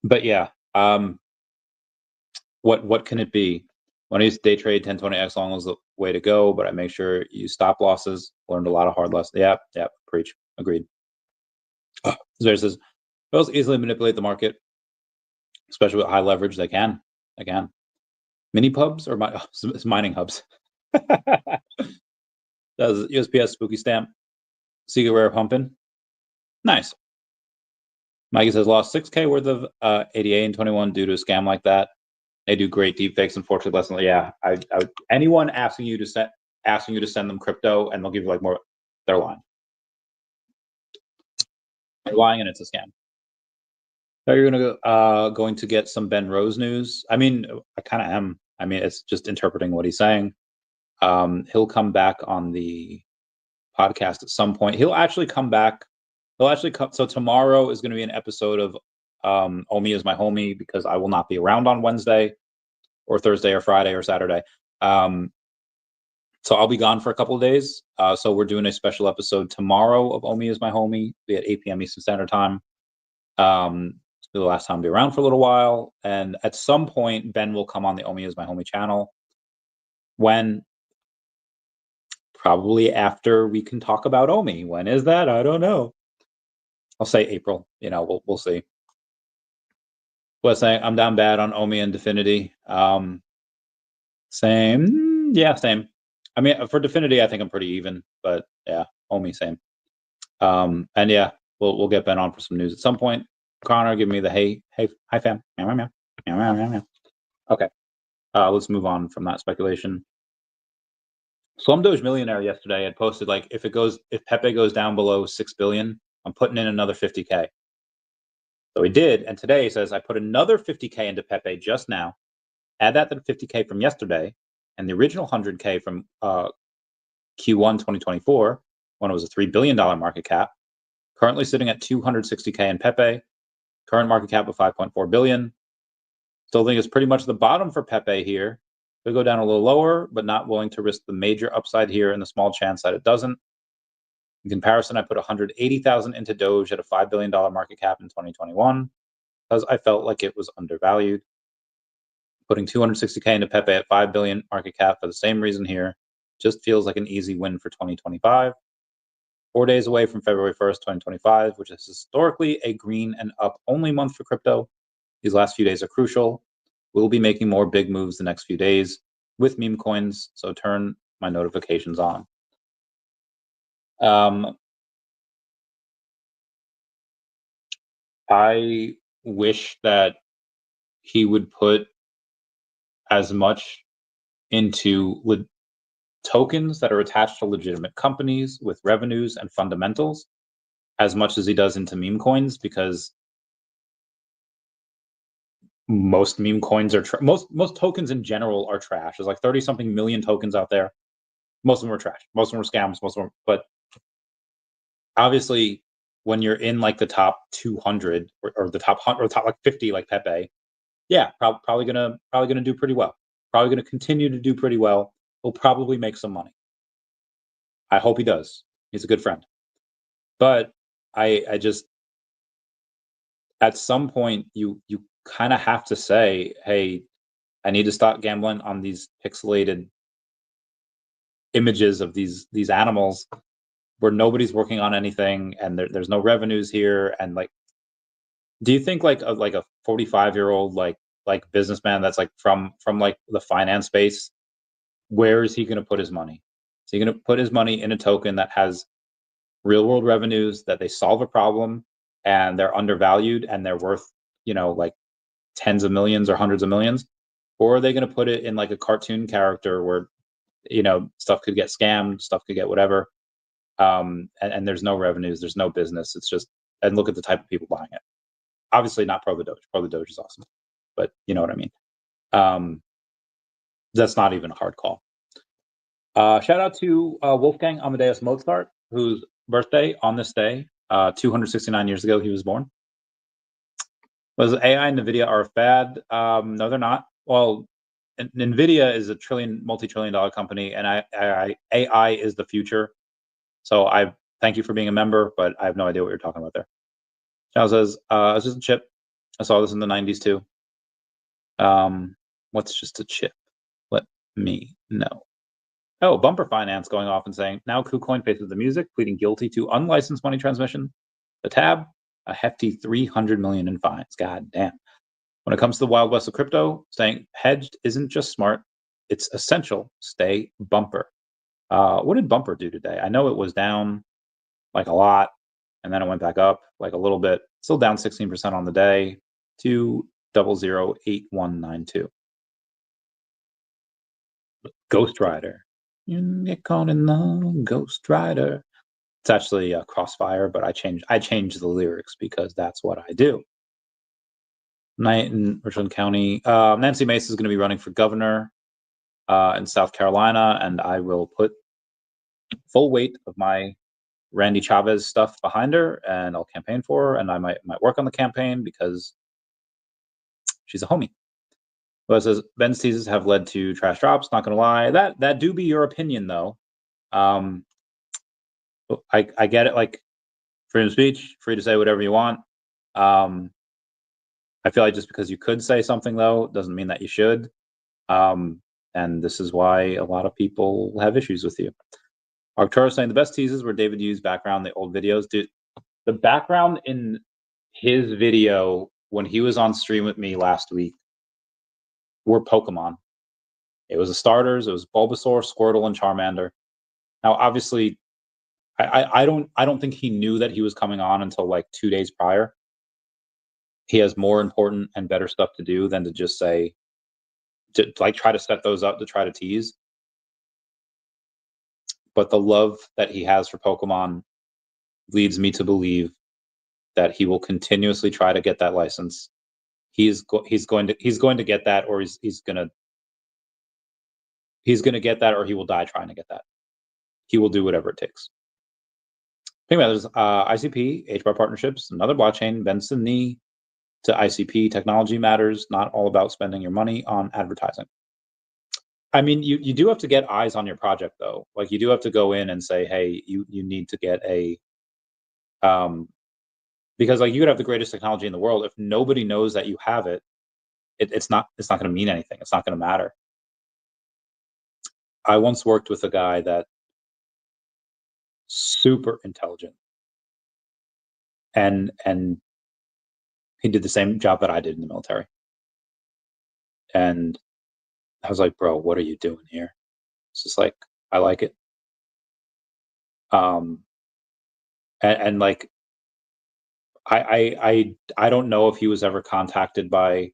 But yeah. What can it be? When I used to day trade, 1020x long was the way to go, but I make sure you stop losses. Learned a lot of hard lessons. Yeah, preach. Agreed. There says, those easily manipulate the market, especially with high leverage. They can. Mini pubs or it's mining hubs. Does USPS spooky stamp. Secret rare pumping. Nice. Mikey says lost 6K worth of ADA in 21 due to a scam like that. They do great deep fakes. Unfortunately, less than anyone asking you to send them crypto and they'll give you like more, they're lying. They're lying and it's a scam. Are you going to get some Ben Rose news? I mean, I kind of am. I mean, it's just interpreting what he's saying. He'll come back on the podcast at some point. He'll actually come back. He'll actually come. So tomorrow is going to be an episode of OMI is my homie, because I will not be around on Wednesday or Thursday or Friday or Saturday. So I'll be gone for a couple of days. So we're doing a special episode tomorrow of OMI is my homie. Be at 8 p.m. Eastern Standard Time. It's the last time I'll be around for a little while. And at some point, Ben will come on the OMI is my homie channel. When? Probably after we can talk about OMI. When is that? I don't know. I'll say April. You know, we'll see. What's saying? I'm down bad on OMI and Definity. Same. Yeah, same. I mean, for Definity, I think I'm pretty even. But yeah, OMI, same. And yeah, we'll get Ben on for some news at some point. Connor, give me the hey, hi fam. Meow, meow, meow. Meow, meow, meow, meow. Okay. Let's move on from that speculation. Slumdoge Millionaire yesterday had posted, like, if Pepe goes down below 6 billion, I'm putting in another 50K. So he did, and today he says, I put another 50K into Pepe just now. Add that to the 50K from yesterday, and the original 100K from Q1 2024, when it was a $3 billion market cap. Currently sitting at 260K in Pepe. Current market cap of 5.4 billion. Still think it's pretty much the bottom for Pepe here. Could go down a little lower, but not willing to risk the major upside here and the small chance that it doesn't. In comparison, I put 180,000 into Doge at a $5 billion market cap in 2021 because I felt like it was undervalued. Putting 260K into Pepe at 5 billion market cap for the same reason here just feels like an easy win for 2025. 4 days away from February 1st, 2025, which is historically a green and up only month for crypto. These last few days are crucial. We'll be making more big moves the next few days with meme coins, so turn my notifications on. I wish that he would put as much into tokens that are attached to legitimate companies with revenues and fundamentals as much as he does into meme coins, because most meme coins are most tokens in general are trash. There's like 30 something million tokens out there. Most of them are trash. Most of them are scams. Most of them, but obviously when you're in like the top 200 or the top 100 or top like 50, like Pepe, yeah, probably gonna do pretty well. Probably gonna continue to do pretty well. He'll probably make some money. I hope he does. He's a good friend. But I just, at some point you kind of have to say, hey, I need to stop gambling on these pixelated images of these animals where nobody's working on anything and there's no revenues here. And like, do you think like a 45-year-old like businessman that's like from like the finance space, where is he going to put his money? Is he going to put his money in a token that has real world revenues, that they solve a problem and they're undervalued and they're worth, like tens of millions or hundreds of millions? Or are they going to put it in like a cartoon character where, stuff could get scammed, stuff could get whatever, and there's no revenues, there's no business. It's just, and look at the type of people buying it. Obviously not pro the Doge. Pro the Doge is awesome, but you know what I mean. That's not even a hard call. Shout out to Wolfgang Amadeus Mozart, whose birthday on this day, 269 years ago, he was born. Was AI and NVIDIA are bad? No, they're not. Well, NVIDIA is a multi-trillion-dollar company, and AI is the future. So I thank you for being a member, but I have no idea what you're talking about there. Charles says, it's just a chip. I saw this in the 90s too. What's just a chip? Let me know. Oh, Bumper Finance going off and saying, now KuCoin faces the music, pleading guilty to unlicensed money transmission. The tab, a hefty 300 million in fines. God damn. When it comes to the Wild West of crypto, staying hedged isn't just smart, it's essential. Stay Bumper. What did Bumper do today? I know it was down like a lot, and then it went back up like a little bit. Still down 16% on the day to 008192. Ghost Rider. Unicorn in the Ghost Rider. It's actually Crossfire, but I changed the lyrics because that's what I do. Night in Richland County. Nancy Mace is going to be running for governor in South Carolina, and I will put full weight of my Randy Chavez stuff behind her, and I'll campaign for her, and I might work on the campaign because she's a homie. But it says Ben's teases have led to trash drops. Not gonna lie, that do be your opinion though. I get it, like freedom of speech, free to say whatever you want. I feel like just because you could say something though doesn't mean that you should. And this is why a lot of people have issues with you. Arcturus saying the best teases were David used background, the old videos. Dude, the background in his video when he was on stream with me last week were Pokemon. It was the starters. It was Bulbasaur, Squirtle, and Charmander. Now, obviously, I don't think he knew that he was coming on until like 2 days prior. He has more important and better stuff to do than to just say, to like try to set those up to try to tease. But the love that he has for Pokemon leads me to believe that he will continuously try to get that license. He's going to get that, or he's going to get that, or he will die trying to get that. He will do whatever it takes. Anyway, there's ICP, HBAR partnerships, another blockchain, bends the knee to ICP. Technology matters, not all about spending your money on advertising. I mean, you do have to get eyes on your project though. Like you do have to go in and say, hey, you need to get a because like you could have the greatest technology in the world. If nobody knows that you have it, it's not going to mean anything. It's not going to matter. I once worked with a guy that super intelligent, and he did the same job that I did in the military. And I was like, bro, what are you doing here? It's just like, I like it. And like, I don't know if he was ever contacted by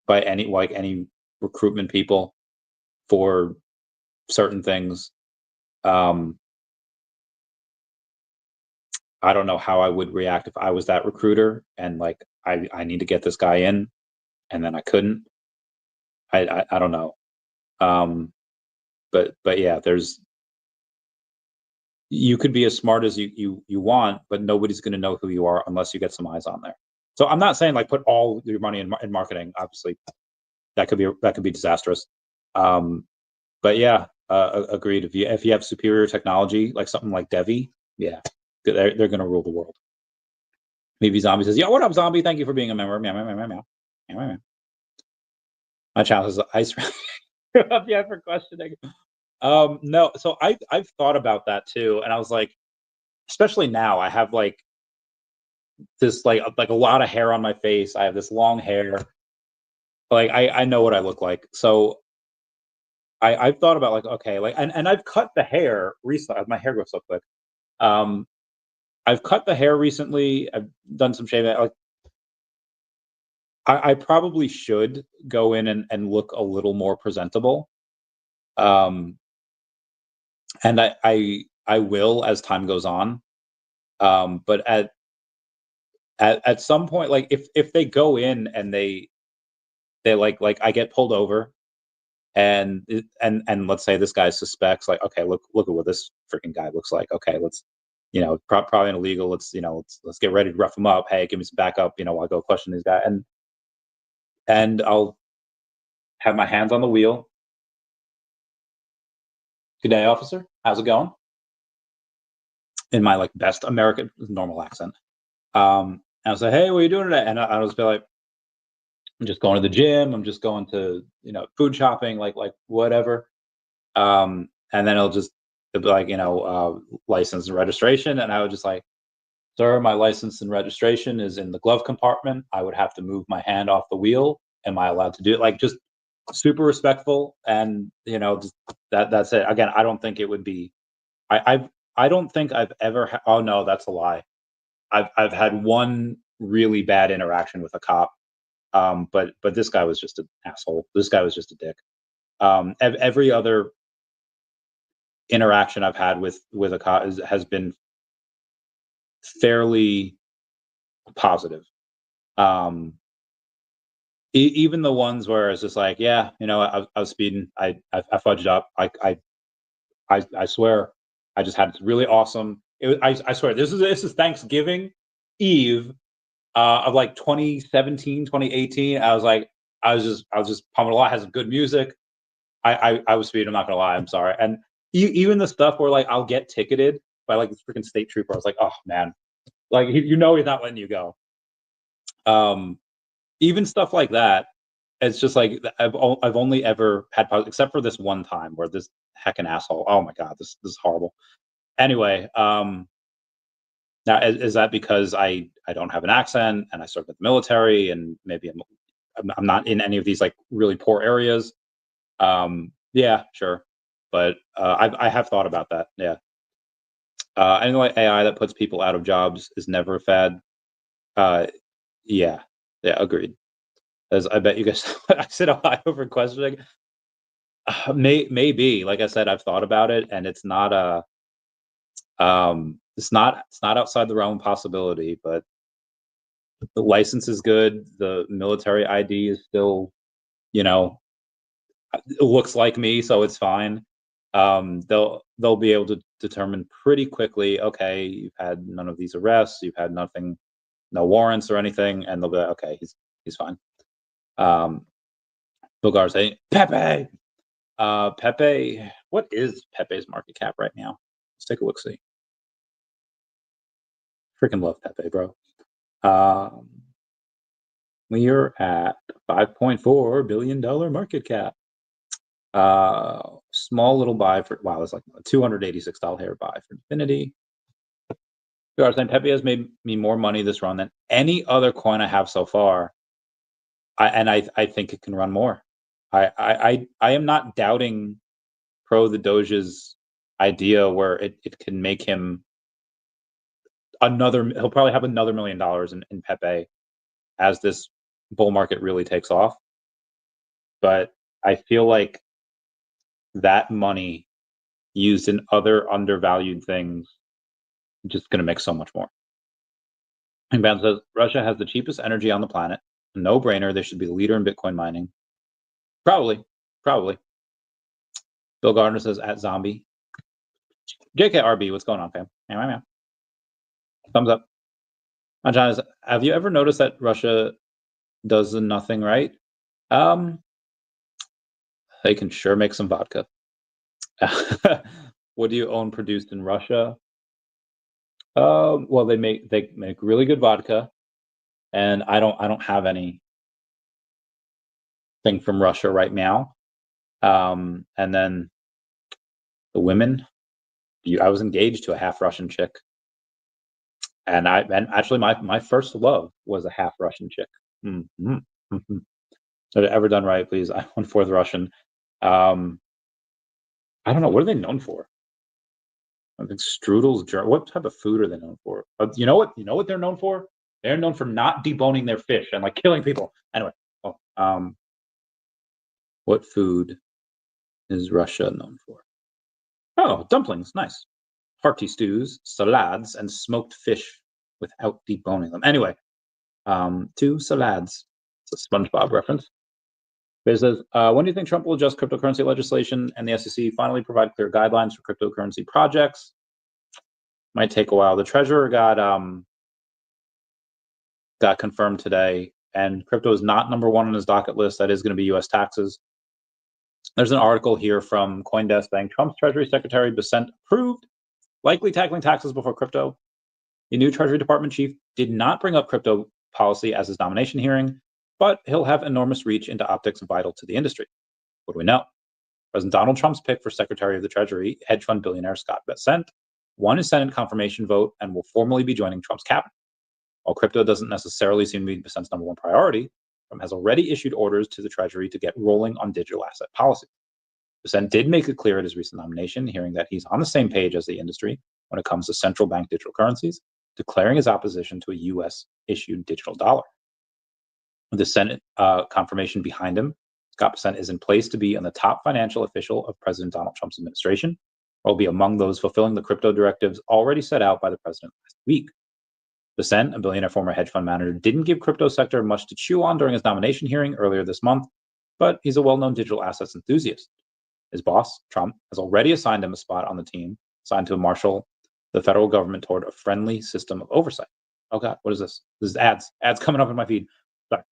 any recruitment people for certain things. I don't know how I would react if I was that recruiter and like I need to get this guy in, and then I couldn't. I don't know. But yeah, you could be as smart as you want, but nobody's going to know who you are unless you get some eyes on there. So I'm not saying like put all your money in marketing. Obviously, that could be disastrous. But yeah, agreed. If you have superior technology like something like DEVVE, yeah, they're going to rule the world. Maybe Zombie says, "Yo, what up, Zombie? Thank you for being a member." Meow, meow, meow, meow, meow. Meow, meow, meow. My challenge is ice. Yeah, for questioning. No, so I've thought about that too, and I was like, especially now, I have like this like a lot of hair on my face. I have this long hair. Like I know what I look like. So I've thought about like, okay, like and I've cut the hair recently. My hair grows so quick. I've cut the hair recently. I've done some shaving. Like I probably should go in and look a little more presentable. And I will as time goes on. But at some point, like if they go in and they like I get pulled over, and let's say this guy suspects, like, okay, look at what this freaking guy looks like. Okay, let's, probably an illegal. Let's get ready to rough him up. Hey, give me some backup. I'll go question this guy, and I'll have my hands on the wheel. Good day, officer. How's it going? In my like best American normal accent. And I'll say, hey, what are you doing today? And I'll just be like, I'm just going to the gym. I'm just going to, food shopping, like whatever. And then it'll be like, license and registration. And I would just like, sir, my license and registration is in the glove compartment. I would have to move my hand off the wheel. Am I allowed to do it? Like, just super respectful, and just that's it. Again, I don't think it would be. I don't think I've ever. Oh no, that's a lie. I've had one really bad interaction with a cop, but this guy was just an asshole. This guy was just a dick. Every other interaction I've had with a cop has been fairly positive. Even the ones where it's just like, yeah, I was speeding, I fudged up, I swear, I just had really awesome. I swear, this is Thanksgiving Eve of like 2017, 2018. I was just pumping a lot. Has good music. I was speeding. I'm not gonna lie. I'm sorry. And even the stuff where like I'll get ticketed by like this freaking state trooper. I was like, oh man, like he's not letting you go. Even stuff like that. It's just like I've only ever had, except for this one time where this heckin' asshole. Oh my god, this is horrible. Anyway, now is that because I don't have an accent and I served with the military and maybe I'm not in any of these like really poor areas? Yeah, sure, but I have thought about that. Yeah, anyway, AI that puts people out of jobs is never a fad. Uh, yeah, agreed. As I bet you guys, I sit high over questioning. Maybe, like I said, I've thought about it, and it's not it's not outside the realm of possibility. But the license is good. The military ID is still, you know, it looks like me, so it's fine. They'll be able to determine pretty quickly. Okay, you've had none of these arrests. You've had nothing, no warrants or anything, and they'll be like, okay, he's fine. Bill Gar's saying Pepe. Pepe, what is Pepe's market cap right now? Let's take a look. See, freaking love Pepe, bro. We are at $5.4 billion market cap. Small little buy for, wow, it's like a $286 hair buy for Infinity. Saying Pepe has made me more money this run than any other coin I have so far. I think it can run more. I am not doubting Pro the Doge's idea where it can make him he'll probably have another $1 million in Pepe as this bull market really takes off. But I feel like that money used in other undervalued things just going to make so much more. And Van says Russia has the cheapest energy on the planet. No brainer. They should be the leader in Bitcoin mining. Probably. Bill Gardner says at zombie. JKRB, what's going on, fam? Thumbs up. John, have you ever noticed that Russia does nothing right? They can sure make some vodka. What do you own produced in Russia? Well, they make really good vodka, and I don't have anything from Russia right now. And then the women, I was engaged to a half Russian chick, and actually my first love was a half Russian chick. Mm-hmm. Mm-hmm. Ever done right, please. I want fourth Russian. I don't know, what are they known for? I think strudels. What type of food are they known for? You know what they're known for? They're known for not deboning their fish and like killing people. Anyway, what food is Russia known for? Oh, dumplings, nice. Hearty stews, salads, and smoked fish without deboning them. Anyway, 2 salads. It's a SpongeBob reference. It says, when do you think Trump will adjust cryptocurrency legislation and the SEC finally provide clear guidelines for cryptocurrency projects? Might take a while. The treasurer got confirmed today, and crypto is not number 1 on his docket list. That is going to be U.S. taxes. There's an article here from CoinDesk saying Trump's Treasury Secretary Bessent approved likely tackling taxes before crypto. The new Treasury Department chief did not bring up crypto policy as his nomination hearing, but he'll have enormous reach into optics vital to the industry. What do we know? President Donald Trump's pick for Secretary of the Treasury, hedge fund billionaire Scott Bessent, won his Senate confirmation vote and will formally be joining Trump's cabinet. While crypto doesn't necessarily seem to be Bessent's number 1 priority, Trump has already issued orders to the Treasury to get rolling on digital asset policy. Dissent did make it clear at his recent nomination hearing that he's on the same page as the industry when it comes to central bank digital currencies, declaring his opposition to a U.S.-issued digital dollar. With the Senate confirmation behind him, Scott Bessent is in place to be on the top financial official of President Donald Trump's administration, or will be among those fulfilling the crypto directives already set out by the president last week. Bessent, a billionaire former hedge fund manager, didn't give crypto sector much to chew on during his nomination hearing earlier this month, but he's a well-known digital assets enthusiast. His boss, Trump, has already assigned him a spot on the team, assigned to marshal the federal government toward a friendly system of oversight. Oh God, what is this? This is ads. Ads coming up in my feed. Sorry.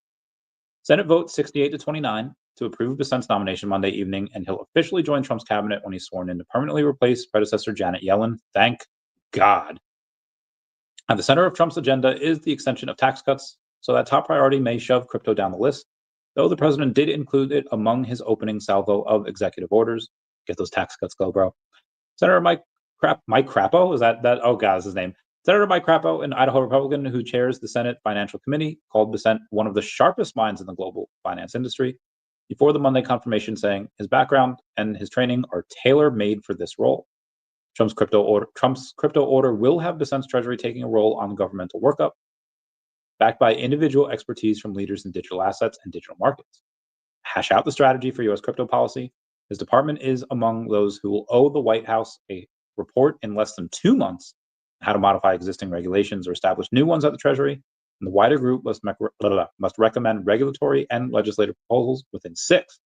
Senate vote 68-29 to approve Bessent's nomination Monday evening, and he'll officially join Trump's cabinet when he's sworn in to permanently replace predecessor Janet Yellen. Thank God. At the center of Trump's agenda is the extension of tax cuts, so that top priority may shove crypto down the list, though the president did include it among his opening salvo of executive orders. Get those tax cuts go, bro. Senator Mike Crapo, is that? Oh God, is his name. Senator Mike Crapo, an Idaho Republican who chairs the Senate Financial Committee, called Bessent one of the sharpest minds in the global finance industry before the Monday confirmation, saying his background and his training are tailor-made for this role. Trump's crypto order will have Bessent's Treasury taking a role on governmental workup, backed by individual expertise from leaders in digital assets and digital markets. Hash out the strategy for U.S. crypto policy. His department is among those who will owe the White House a report in less than 2 months on how to modify existing regulations or establish new ones at the Treasury, and the wider group must recommend regulatory and legislative proposals within 6.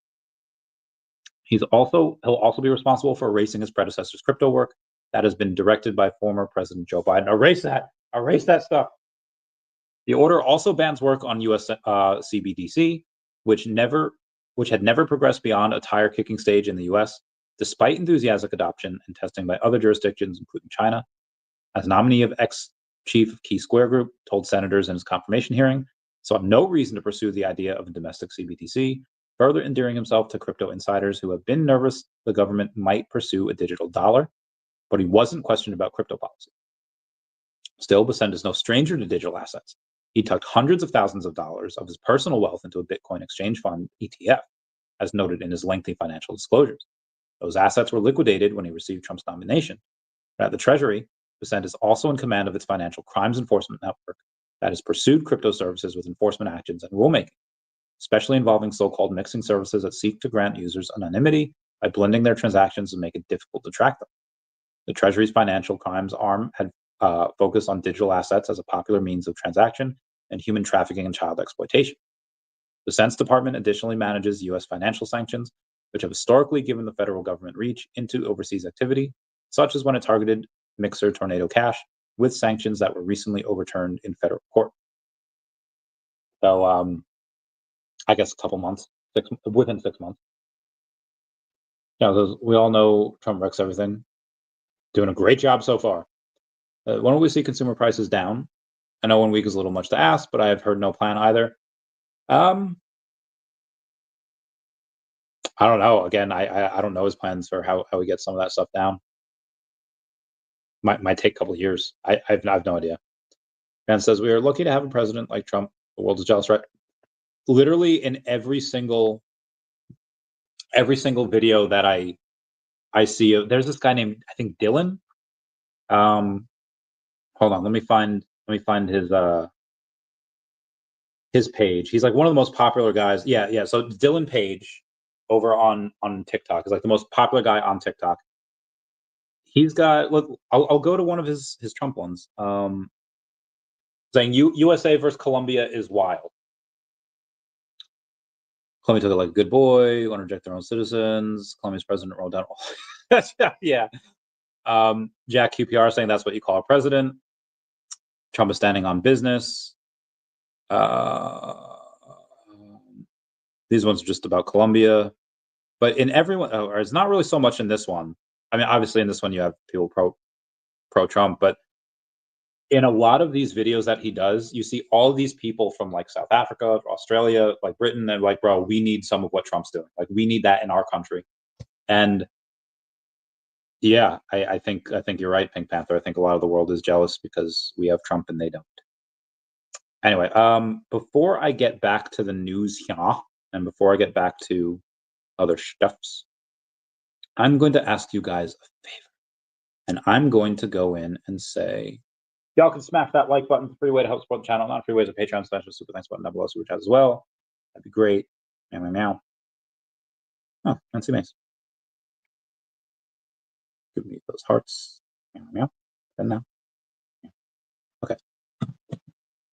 He'll also be responsible for erasing his predecessor's crypto work that has been directed by former President Joe Biden. Erase that stuff. The order also bans work on U.S. CBDC, which had never progressed beyond a tire-kicking stage in the U.S., despite enthusiastic adoption and testing by other jurisdictions, including China. As nominee of ex-chief of Key Square Group told senators in his confirmation hearing, saw no reason to pursue the idea of a domestic CBDC, further endearing himself to crypto insiders who have been nervous the government might pursue a digital dollar, but he wasn't questioned about crypto policy. Still, Bessent is no stranger to digital assets. He tucked hundreds of thousands of dollars of his personal wealth into a Bitcoin exchange fund ETF, as noted in his lengthy financial disclosures. Those assets were liquidated when he received Trump's nomination. But at the Treasury, Bessent is also in command of its financial crimes enforcement network that has pursued crypto services with enforcement actions and rulemaking, especially involving so-called mixing services that seek to grant users anonymity by blending their transactions and make it difficult to track them. The Treasury's financial crimes arm had focused on digital assets as a popular means of transaction and human trafficking and child exploitation. The Defense Department additionally manages U.S. financial sanctions, which have historically given the federal government reach into overseas activity, such as when it targeted Mixer Tornado Cash with sanctions that were recently overturned in federal court. So, I guess a couple months, within 6 months. We all know Trump wrecks everything. Doing a great job so far. When will we see consumer prices down? I know 1 week is a little much to ask, but I have heard no plan either. I don't know. Again, I don't know his plans for how he gets some of that stuff down. Might take a couple of years. I have no idea. Man says we are lucky to have a president like Trump. The world is jealous, right? Literally in every single video that I see, there's this guy named, I think, Dylan. Hold on, let me find his page. He's like one of the most popular guys. Yeah. So Dylan Page over on TikTok is like the most popular guy on TikTok. He's got, look, I'll go to one of his Trump ones. Saying USA versus Colombia is wild. Colombia took it like a good boy, want to reject their own citizens. Colombia's president rolled down. Yeah. Jack QPR saying that's what you call a president. Trump is standing on business. These ones are just about Colombia. But in everyone, or it's not really so much in this one. I mean, obviously in this one you have people pro-Trump, but in a lot of these videos that he does, you see all these people from like South Africa, Australia, like Britain, and like, bro, we need some of what Trump's doing. Like, we need that in our country. And yeah, I think you're right, Pink Panther. I think a lot of the world is jealous because we have Trump and they don't. Anyway, before I get back to the news here, and before I get back to other stuffs, I'm going to ask you guys a favor. And I'm going to go in and say, y'all can smash that like button. Free way to help support the channel. Not free ways of Patreon special super thanks button down below, super chat as well. That'd be great. Meow, meow, meow. Oh, Nancy Mace. Give me those hearts. Meow, meow. And now. Okay.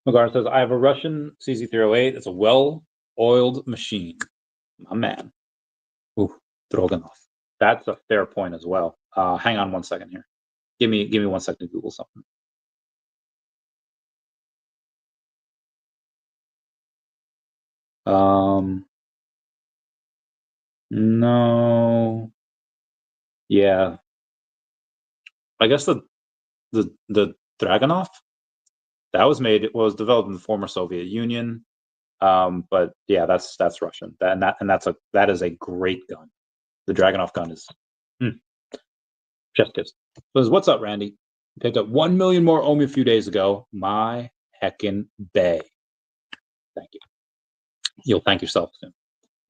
Magar says, I have a Russian CZ308. It's a well-oiled machine. My man. Ooh, Droganov. That's a fair point as well. Hang on 1 second here. Give me 1 second to Google something. No. Yeah. I guess the Dragunov that was developed in the former Soviet Union. But yeah, that's Russian. That is a great gun. The Dragunov gun is just kiss. So what's up, Randy? Picked up 1 million more OMI a few days ago. My heckin' bay. Thank you. You'll thank yourself soon.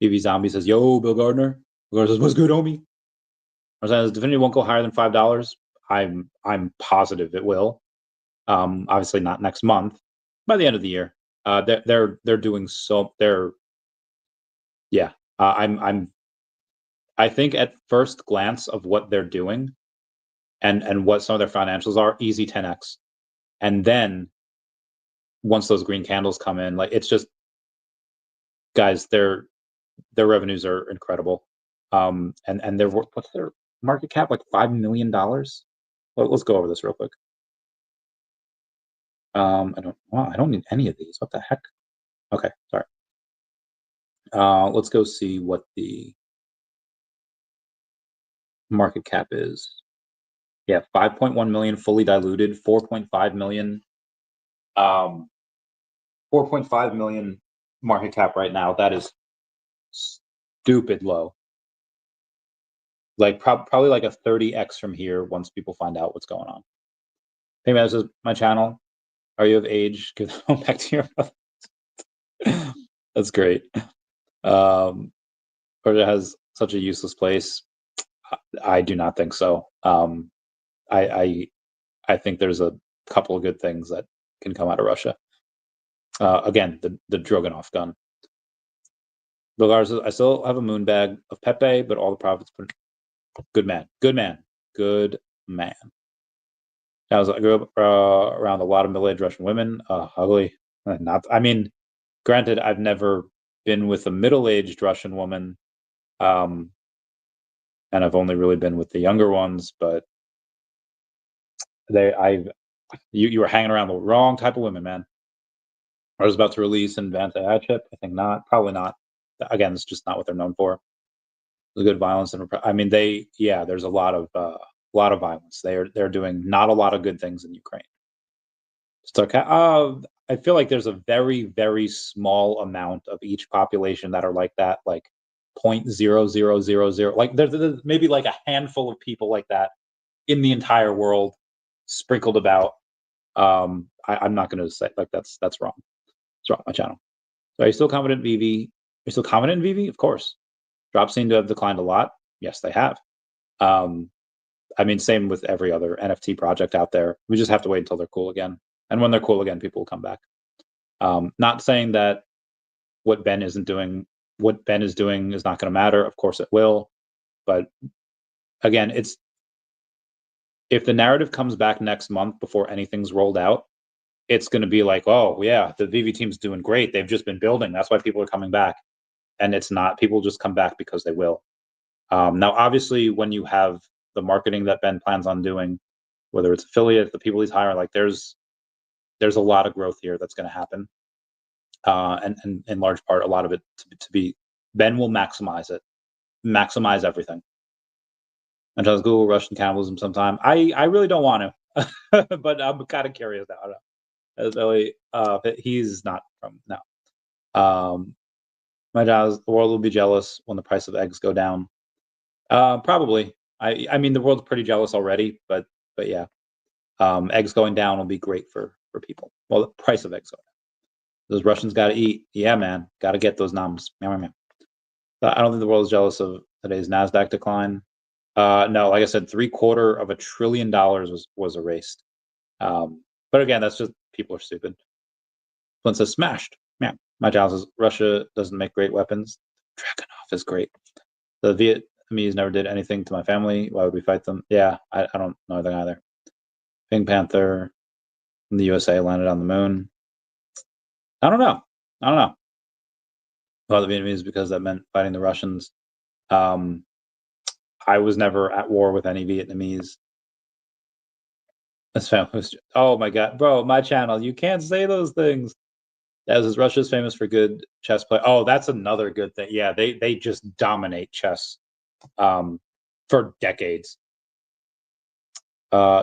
VeVe Zombie says, yo, Bill Gardner. Bill Gardner says, what's good, OMI? Says, Divinity won't go higher than $5. I'm positive it will. Obviously not next month. By the end of the year. They're doing so. Yeah. I think at first glance of what they're doing, and what some of their financials are, easy 10x, and then once those green candles come in, like it's just, guys, their revenues are incredible, and what's their market cap, like $5 million. Let's go over this real quick. I don't need any of these. What the heck? Okay, sorry. Let's go see what the market cap is. Yeah, 5.1 million fully diluted, 4.5 million. 4.5 million market cap right now. That is stupid low. Like probably like a 30x from here once people find out what's going on. Hey man, this is my channel. Are you of age? Give the phone back to your mother. That's great. Or it has such a useless place. I do not think so. I think there's a couple of good things that can come out of Russia. Again, the Droganov gun. Bulgar says, I still have a moon bag of Pepe, but all the profits put. Good man. Good man. Good man. I grew up around a lot of middle-aged Russian women. Ugly. I mean, granted, I've never been with a middle-aged Russian woman, and I've only really been with the younger ones. But you were hanging around the wrong type of women, man. I was about to release an advanced AI chip. I think not. Probably not. Again, it's just not what they're known for. The good violence and I mean, there's a lot of violence. They're doing not a lot of good things in Ukraine. I feel like there's a very, very small amount of each population that are like that, like 0.0000. Like there's maybe like a handful of people like that in the entire world, sprinkled about. I'm not going to say, like, that's wrong. It's wrong. My channel. So are you still confident in VeVe? Are you still confident in VeVe? Of course. Drops seem to have declined a lot. Yes, they have. I mean, same with every other NFT project out there. We just have to wait until they're cool again. And when they're cool again, people will come back. Not saying that what Ben is doing is not going to matter. Of course it will. But again, if the narrative comes back next month before anything's rolled out, it's going to be like, oh yeah, the VeVe team's doing great. They've just been building. That's why people are coming back. And it's not. People just come back because they will. Now, obviously, when you have the marketing that Ben plans on doing, whether it's affiliates, the people he's hiring, like there's a lot of growth here that's going to happen. And in large part, a lot of it to be, Ben will maximize it, maximize everything. And does Google Russian cannibalism sometime? I really don't want to, but I'm kind of curious now. He's not from now. My job is the world will be jealous when the price of eggs go down. Probably. I mean, the world's pretty jealous already, but yeah, eggs going down will be great for people. Well, the price of eggs going down. Those Russians got to eat. Yeah, man. Got to get those noms. I don't think the world is jealous of today's NASDAQ decline. No, like I said, $750 billion was erased. But again, that's just people are stupid. Flint says smashed. Yeah, my challenge says Russia doesn't make great weapons. Dragunov is great. The Vietnamese never did anything to my family. Why would we fight them? Yeah, I don't know anything either. Pink Panther in the USA landed on the moon. I don't know. About the Vietnamese because that meant fighting the Russians. I was never at war with any Vietnamese. Oh my god, bro, my channel, you can't say those things. As Russia's famous for good chess play. Oh, that's another good thing. Yeah, they just dominate chess for decades.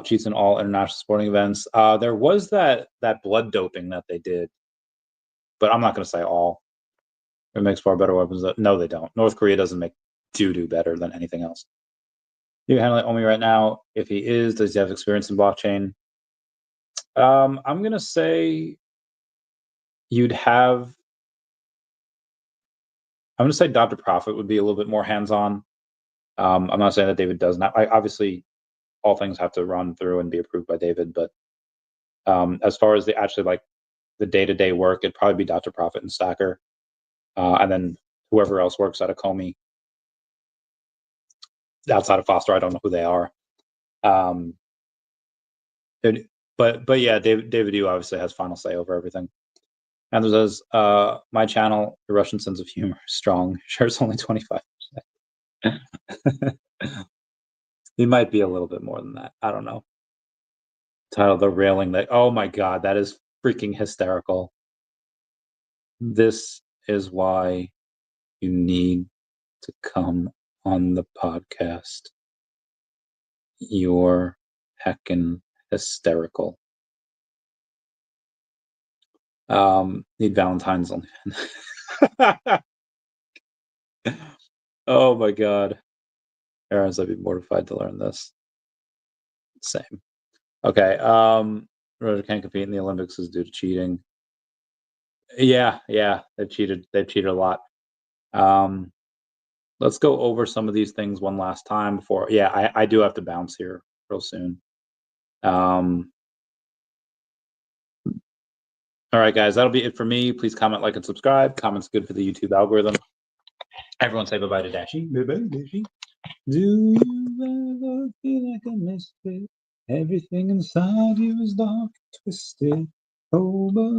Cheats in all international sporting events. There was that blood doping that they did, but I'm not going to say all. It makes far better weapons. No, they don't. North Korea doesn't make doo-doo better than anything else. You handling OMI right now? If he is, does he have experience in blockchain? I'm going to say you'd have. I'm going to say Dr. Profit would be a little bit more hands-on. I'm not saying that David does not. Obviously, all things have to run through and be approved by David, but as far as the day-to-day work, it'd probably be Dr. Profit and Stacker, and then whoever else works at Ecomi. Outside of Foster, I don't know who they are. But yeah, David Yu obviously has final say over everything. And there says, my channel, the Russian sense of humor is strong. Shares only 25%. He might be a little bit more than that. I don't know. Title the railing that. Oh my god, that is freaking hysterical. This is why you need to come on the podcast. You're heckin' hysterical. Need Valentine's on. Oh my god. Aaron's, I'd be mortified to learn this. Same. Okay. Roger can't compete in the Olympics is due to cheating. Yeah, they've cheated. They've cheated a lot. Let's go over some of these things one last time before. Yeah, I do have to bounce here real soon. All right, guys, that'll be it for me. Please comment, like, and subscribe. Comments good for the YouTube algorithm. Everyone say bye-bye to Dashi. Bye-bye, Dashi. Do you ever feel like a misfit? Everything inside you is dark, twisted. Oh, but